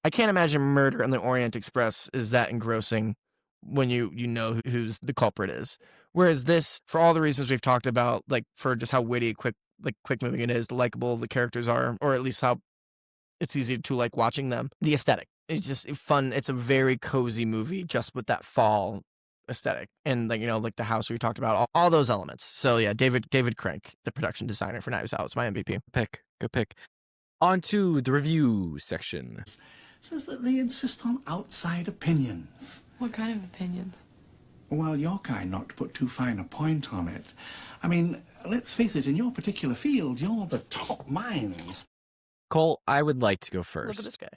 I can't imagine Murder on the Orient Express is that engrossing when you know who's the culprit is. Whereas this, for all the reasons we've talked about, like for just how witty, quick moving it is, likable the characters are, or at least how it's easy to like watching them. The aesthetic, it's just fun. It's a very cozy movie, just with that fall aesthetic, and like the house we talked about, all those elements. So yeah, David Crank, the production designer for Knives Out, is my MVP. Good pick. On to the review section. Says that they insist on outside opinions. What kind of opinions? Well, your kind, not to put too fine a point on it. I mean, let's face it, in your particular field, you're the top minds. Cole, I would like to go first. Look at this guy.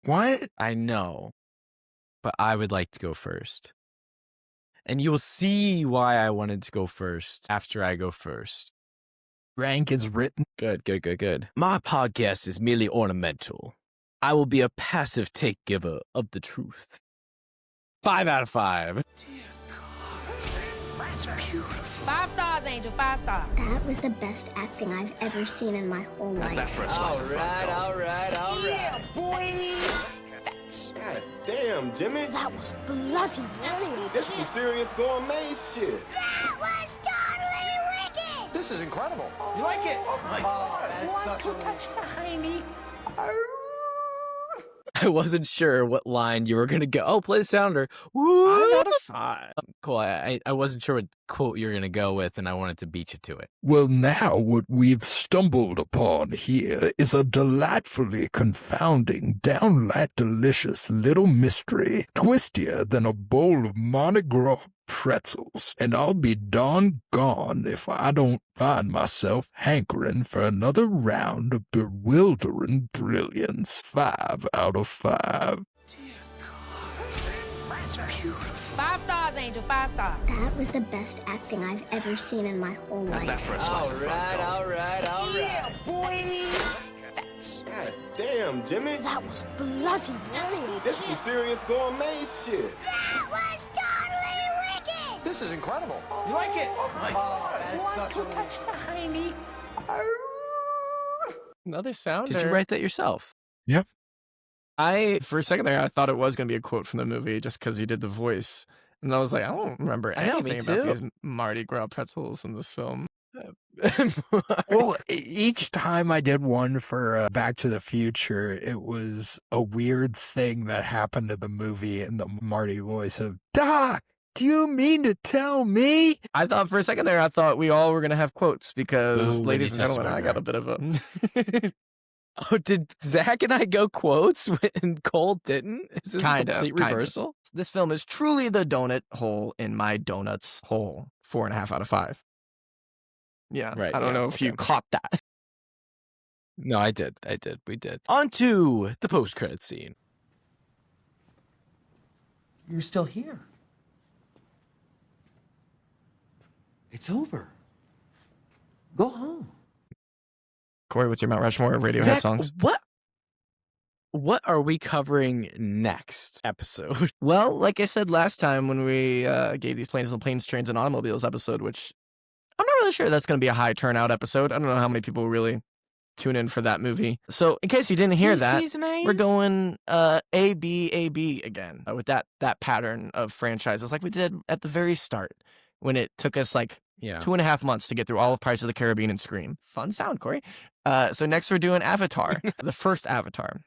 What? I know, but I would like to go first. And you will see why I wanted to go first after I go first. Rank is written. Good. My podcast is merely ornamental. I will be a passive take giver of the truth. 5 out of 5. Dear God, that's beautiful. 5 stars, Angel. 5 stars. That was the best acting I've ever seen in my whole life. How's that for a slice of front gold? All right. Yeah, boy. God damn, Jimmy. That was bloody brilliant. This is some serious gourmet shit. That was totally wicked. This is incredible. You like it? Oh my God, that's such a relief. I wasn't sure what line you were going to go. Oh, play the sounder. Woo! 5 out of 5. Cool. I wasn't sure what quote you were going to go with, and I wanted to beat you to it. Well, now what we've stumbled upon here is a delightfully confounding, downright delicious little mystery, twistier than a bowl of Mardi Gras pretzels, and I'll be darn gone if I don't find myself hankering for another round of bewildering brilliance. 5 out of 5. Dear God, that's beautiful. 5 stars, Angel. 5 stars. That was the best acting I've ever seen in my whole life. How's that for a slice of front gold? All right. Yeah, boy. God damn, Jimmy. That was bloody brilliant. This is some serious gourmet shit. That was totally wicked. This is incredible. You like it? Oh my God, that's such a relief. Another sounder. Did you write that yourself? Yep. For a second there, I thought it was going to be a quote from the movie just because he did the voice. And I was like, I don't remember I know, anything me about too. these Mardi Gras pretzels in this film. Well, each time I did one for Back to the Future, it was a weird thing that happened to the movie in the Marty voice of, Doc, do you mean to tell me? I thought for a second there, I thought we all were going to have quotes because, Ooh, ladies and Winnie gentlemen, I got a bit of a... Oh, did Zach and I go quotes and Cole didn't? Is this a complete reversal? This film is truly the donut hole in my donuts hole. 4.5 out of 5. Yeah, Right, I don't know if you caught that. No, I did. We did. On to the post-credit scene. You're still here. It's over. Go home. Corey, what's your Mount Rushmore of Radiohead Zach, songs? What are we covering next episode? Well, like I said last time when we gave these planes, trains, and automobiles episode, which I'm not really sure that's going to be a high turnout episode. I don't know how many people really tune in for that movie. So in case you didn't hear that, we're going A, B again with that pattern of franchises like we did at the very start when it took us like 2.5 months to get through all of Pirates of the Caribbean and Scream. Fun sound, Corey. So next we're doing Avatar, the first Avatar,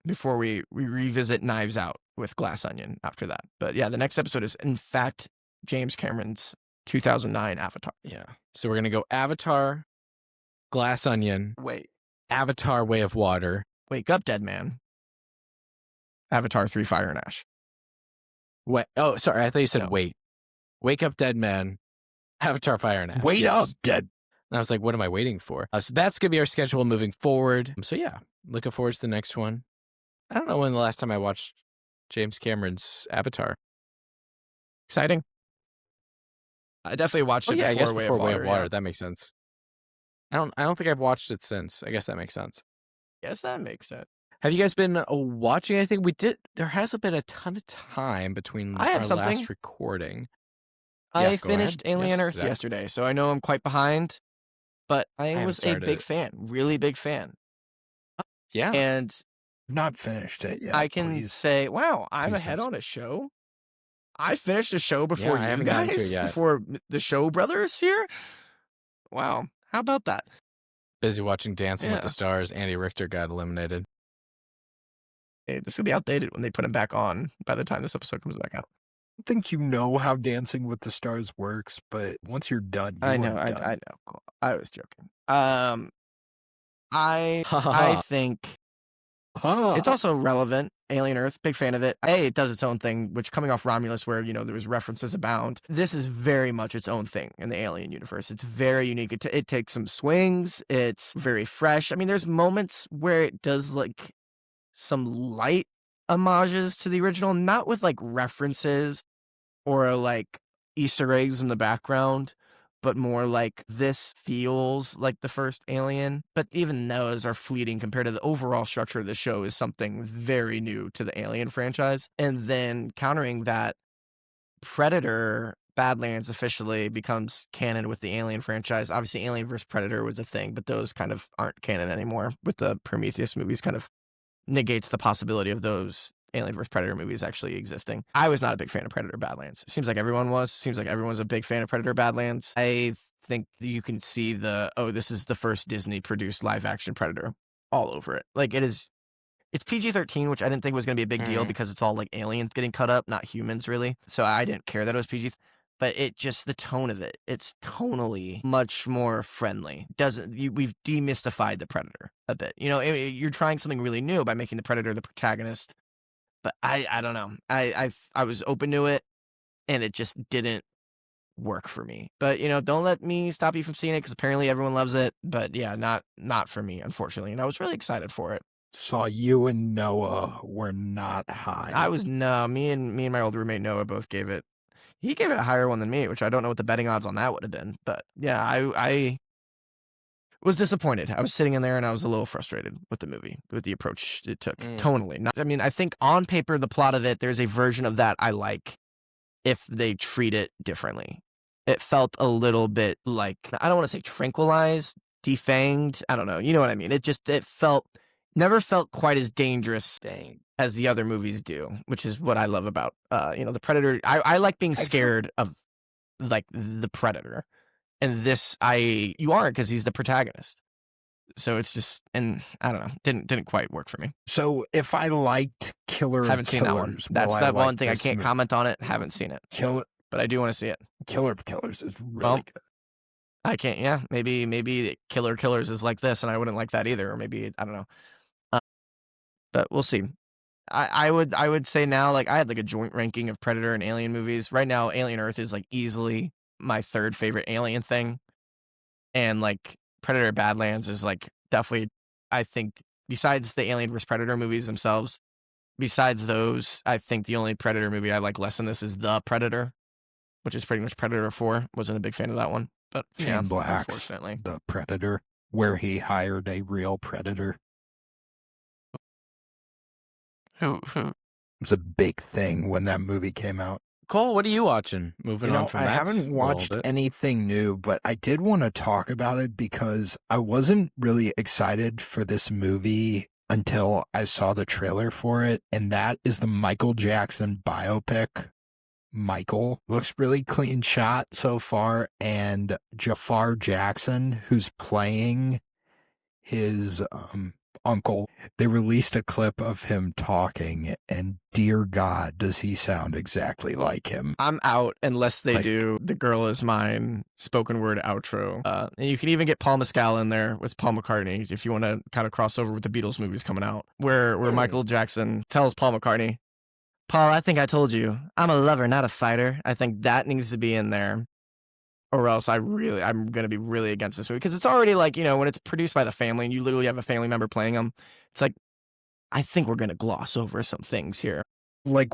before we revisit Knives Out with Glass Onion after that. But yeah, the next episode is, in fact, James Cameron's 2009 Avatar. Yeah. So we're going to go Avatar, Glass Onion. Wait. Avatar, Way of Water. Wake Up, Dead Man. Avatar 3, Fire and Ash. Wait. Oh, sorry. I thought you said No. wait. Wake Up Dead Man, Avatar Fire and Ash. Wait Yes. up, dead. And I was like, what am I waiting for? So that's going to be our schedule moving forward. So yeah, looking forward to the next one. I don't know when the last time I watched James Cameron's Avatar. Exciting. I definitely watched it I guess before Way of Water. Yeah. That makes sense. I don't think I've watched it since. I guess that makes sense. Yes, that makes sense. Have you guys been watching anything? There hasn't been a ton of time between I have our something. last recording. I finished Alien Earth yesterday. yesterday, so I know I'm quite behind, but I haven't was a started big it. fan, really big fan. Yeah. And Not finished it yet. I can please. say, wow, I'm Please ahead finish. on a show. I finished a show before I you haven't gotten to it guys, yet. before the show brothers here. Wow, how about that? Busy watching Dancing with Yeah. the Stars. Andy Richter got eliminated. Hey, this will be outdated when they put him back on by the time this episode comes back out. I think you know how Dancing with the Stars works, but once you're done, you I know, are done. I know. Cool. I was joking. I think it's also relevant. Alien Earth, big fan of it. It does its own thing, which coming off Romulus, where, there was references abound. This is very much its own thing in the Alien universe. It's very unique. It takes some swings. It's very fresh. I mean, there's moments where it does like some light homages to the original, not with like references or like Easter eggs in the background, but more like this feels like the first Alien. But even those are fleeting compared to the overall structure of the show is something very new to the Alien franchise. And then countering that, Predator Badlands officially becomes canon with the Alien franchise. Obviously, Alien vs. Predator was a thing, but those kind of aren't canon anymore with the Prometheus movies. Kind of negates the possibility of those Alien vs. Predator movies actually existing. I was not a big fan of Predator Badlands. Seems like everyone was. Seems like everyone's a big fan of Predator Badlands. I think you can see this is the first Disney-produced live-action Predator all over it. Like, it's PG-13, which I didn't think was going to be a big deal because it's all, like, aliens getting cut up, not humans, really. So I didn't care that it was PG. But the tone of it, it's tonally much more friendly. We've demystified the Predator a bit. You're trying something really new by making the Predator the protagonist. But I don't know. I was open to it, and it just didn't work for me. But don't let me stop you from seeing it because apparently everyone loves it. But yeah, not for me, unfortunately. And I was really excited for it. Saw you and Noah were not high. Me and my old roommate Noah both gave it. He gave it a higher one than me, which I don't know what the betting odds on that would have been. But yeah, I was disappointed. I was sitting in there and I was a little frustrated with the movie, with the approach it took tonally. I think on paper, the plot of it, there's a version of that I like if they treat it differently. It felt a little bit like, I don't want to say tranquilized, defanged. I don't know. You know what I mean? It never felt quite as dangerous as the other movies do, which is what I love about, the Predator. I like being scared of like the Predator. And this, you aren't because he's the protagonist. So it's just, and I don't know, didn't quite work for me. So if I liked Killer Haven't seen that one. That's that one thing I can't comment on it. Haven't seen it. But I do want to see it. Killer of Killers is really good. I can't. Yeah, maybe Killers is like this, and I wouldn't like that either. Or maybe I don't know. But we'll see. I would say now, like I had like a joint ranking of Predator and Alien movies. Right now, Alien Earth is like easily my third favorite Alien thing, and like Predator Badlands is like definitely, I think, besides the Alien vs. Predator movies themselves, besides those, I think the only Predator movie I like less than this is The Predator, which is pretty much Predator 4. Wasn't a big fan of that one, but Shane Black's unfortunately, The Predator, where he hired a real predator. Who? It was a big thing when that movie came out. Cole, what are you watching? Moving on from I that. haven't a watched little bit. anything new, but I did want to talk about it because I wasn't really excited for this movie until I saw the trailer for it, and that is the Michael Jackson biopic. Michael looks really clean shot so far, and Jafar Jackson, who's playing his uncle, they released a clip of him talking, and dear God, does he sound exactly like him. I'm out unless they do The Girl Is Mine spoken word outro. And you can even get Paul Mescal in there with Paul McCartney if you want to kind of cross over with the Beatles movies coming out, where Michael Jackson tells Paul McCartney, Paul, I think I told you. I'm a lover, not a fighter. I think that needs to be in there. Or else I'm going to be really against this movie. Because it's already like, when it's produced by the family and you literally have a family member playing them, it's like, I think we're going to gloss over some things here. Like,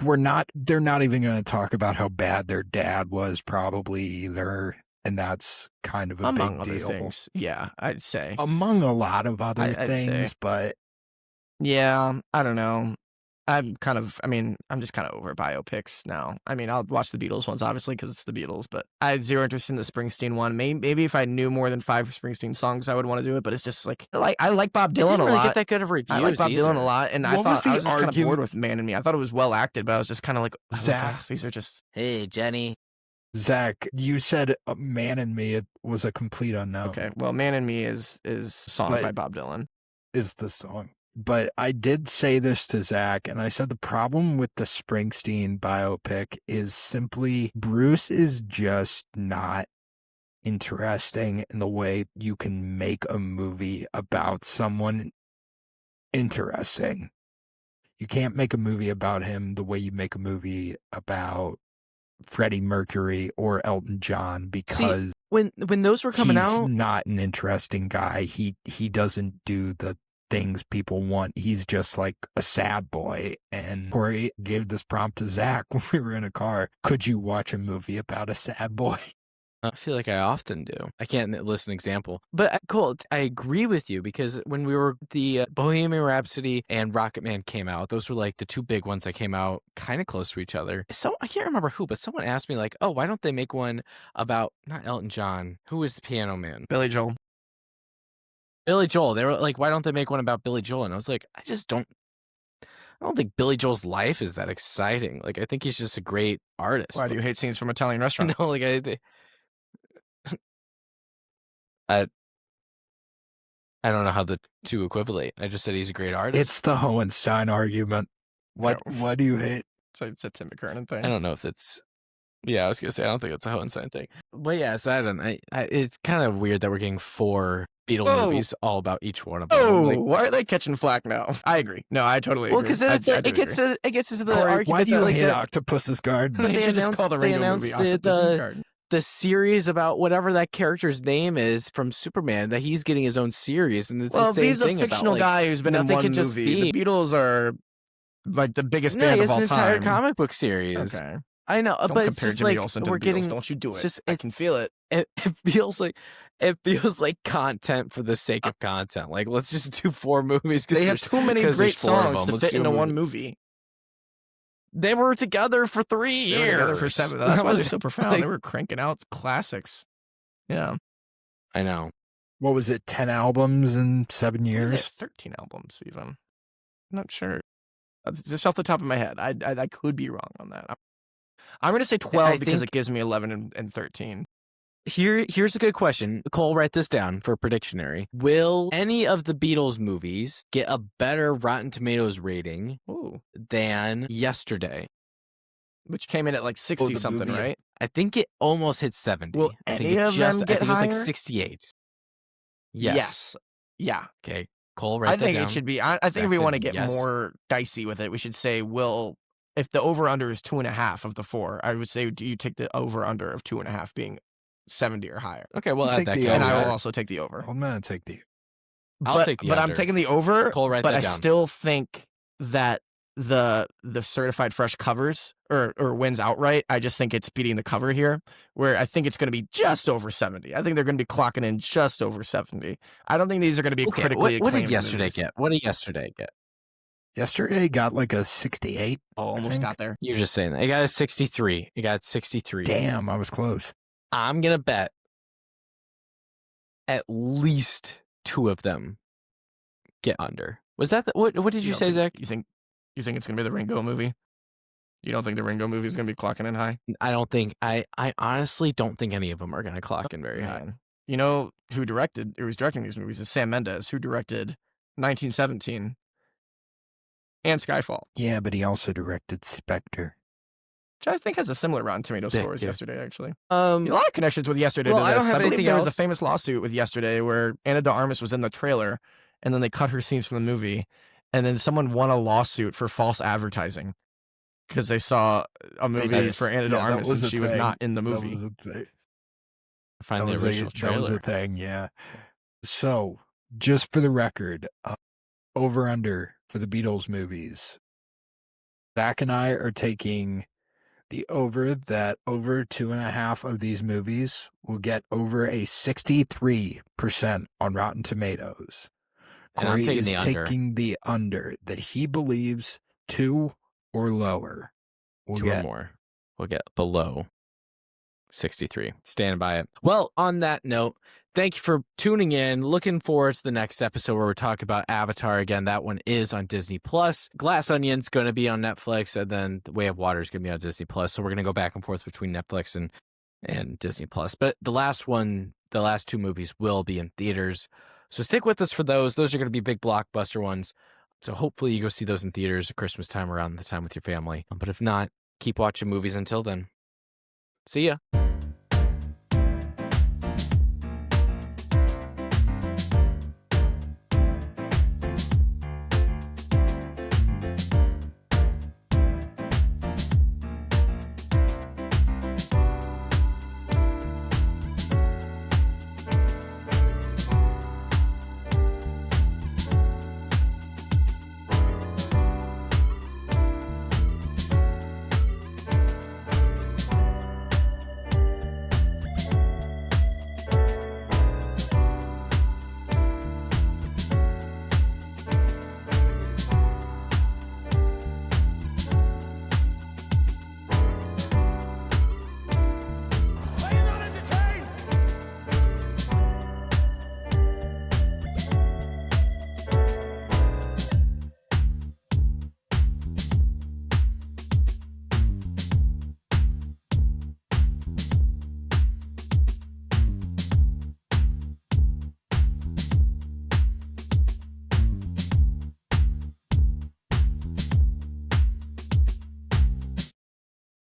they're not even going to talk about how bad their dad was probably either. And that's kind of a Among big other deal. things. Yeah, I'd say. Among a lot of other I'd things, say. but. Yeah, I don't know. I'm just kind of over biopics now. I mean, I'll watch the Beatles ones, obviously, because it's the Beatles, but I had zero interest in the Springsteen one. Maybe if I knew more than 5 Springsteen songs, I would want to do it, but it's just like, I like Bob Dylan a lot. Get that good of reviews. I like Bob Dylan a lot, and I was just kind of bored with Man in Me. I thought it was well acted, but I was just kind of like, Zach, these are just... Hey, Jenny. Zach, you said Man in Me. It was a complete unknown. Okay, well, Man in Me is a song by Bob Dylan. Is the song. But I did say this to Zach, and I said the problem with the Springsteen biopic is simply Bruce is just not interesting in the way you can make a movie about someone interesting. You can't make a movie about him the way you make a movie about Freddie Mercury or Elton John, because See, when those were coming he's out, not an interesting guy. He doesn't do the things people want. He's just like a sad boy. And Corey gave this prompt to Zach when we were in a car. Could you watch a movie about a sad boy? I feel like I often do. I can't list an example. But Cole, I agree with you, because when we were the Bohemian Rhapsody and Rocket Man came out, those were like the two big ones that came out kind of close to each other. So I can't remember who, but someone asked me like, oh, why don't they make one about, not Elton John, who was the Piano Man? Billy Joel. Billy Joel. They were like, why don't they make one about Billy Joel? And I was like, I don't think Billy Joel's life is that exciting. Like, I think he's just a great artist. Why do you hate scenes from Italian restaurant? No, like I don't know how the two equivalate. I just said he's a great artist. It's the Hohenstein argument. What do you hate? It's a Tim McKernan thing. I don't know if it's... Yeah, I was gonna say I don't think it's a Hohenstein thing. But yeah, so I don't. It's kind of weird that we're getting 4 Beatle movies all about each one of them. Oh, like, why are they catching flack now? I agree. No, I totally agree. well, because then it gets into the Corey, argument. why do you that, hate Octopus's Garden? They should just call the Ringo movie Octopus's Garden. The series about whatever that character's name is from Superman, that he's getting his own series, and it's the same he's thing a fictional about, guy who's been in one movie. The Beatles are like the biggest band of all time. It's an entire comic book series. Okay. I know, Don't but it's compare just Jimmy like Olsen to we're the Beatles. getting. Don't you do it? Just, I can feel it. It feels like content for the sake of content. Like, let's just do 4 movies. They have too many great songs to fit into one movie. They were together for 3 years. They were together for 7. That's why they're so profound. They were cranking out classics. Yeah, I know. What was it? 10 albums in 7 years? 13 albums, even. I'm not sure. Just off the top of my head, I could be wrong on that. I'm going to say 12 because it gives me 11 and 13. Here's a good question. Cole, write this down for Predictionary. Will any of the Beatles movies get a better Rotten Tomatoes rating than Yesterday? Which came in at like 60-something, right? I think it almost hit 70. Will any of them get higher? I think it was like 68. Yes. Yeah. Okay. Cole, write that down. I think it should be. I think if we want to get more dicey with it, we should say, if the over-under is 2.5 of the 4, I would say, do you take the over-under of 2.5 being 70 or higher? Okay, well, add that. And I will also take the over. I'm going to take the... I'll take the But under. I'm taking the over, Cole, write but that I down. still think that the certified fresh covers or wins outright. I just think it's beating the cover here, where I think it's going to be just over 70. I think they're going to be clocking in just over 70. I don't think these are going to be critically acclaimed. What did Yesterday get? What did Yesterday get? Yesterday got like a 68. Almost got there. You're just saying that. It got a 63. It got 63. Damn, I was close. I'm going to bet at least 2 of them get under. Was that what did you say, Zach? You think it's going to be the Ringo movie? You don't think the Ringo movie is going to be clocking in high? I don't think. I honestly don't think any of them are going to clock in very high. You know who was directing these movies is Sam Mendes, who directed 1917 and Skyfall. Yeah, but he also directed Spectre, which I think has a similar Rotten Tomatoes score as Yesterday, actually. A lot of connections with Yesterday. Well, I don't have believe anything there was else. a famous lawsuit with Yesterday where Ana de Armas was in the trailer, and then they cut her scenes from the movie, and then someone won a lawsuit for false advertising because they saw a movie for Anna de Armas and she was not in the That movie. was a thing. Find the original That was trailer. a thing, yeah. So, just for the record, over under for the Beatles movies. Zach and I are taking the over that over 2.5 of these movies will get over a 63% on Rotten Tomatoes. And I'm Corey taking is the under. taking the under that he believes 2 or lower will 2 get. or more. We'll get below 63. Stand by it. Well, on that note, thank you for tuning in. Looking forward to the next episode where we're talking about Avatar again. That one is on Disney Plus. Glass Onion's going to be on Netflix, and then The Way of Water is going to be on Disney Plus. So we're going to go back and forth between Netflix and Disney Plus. But the last 2 movies will be in theaters. So stick with us for those. Those are going to be big blockbuster ones. So hopefully you go see those in theaters at Christmas time, around the time with your family. But if not, keep watching movies until then. See ya.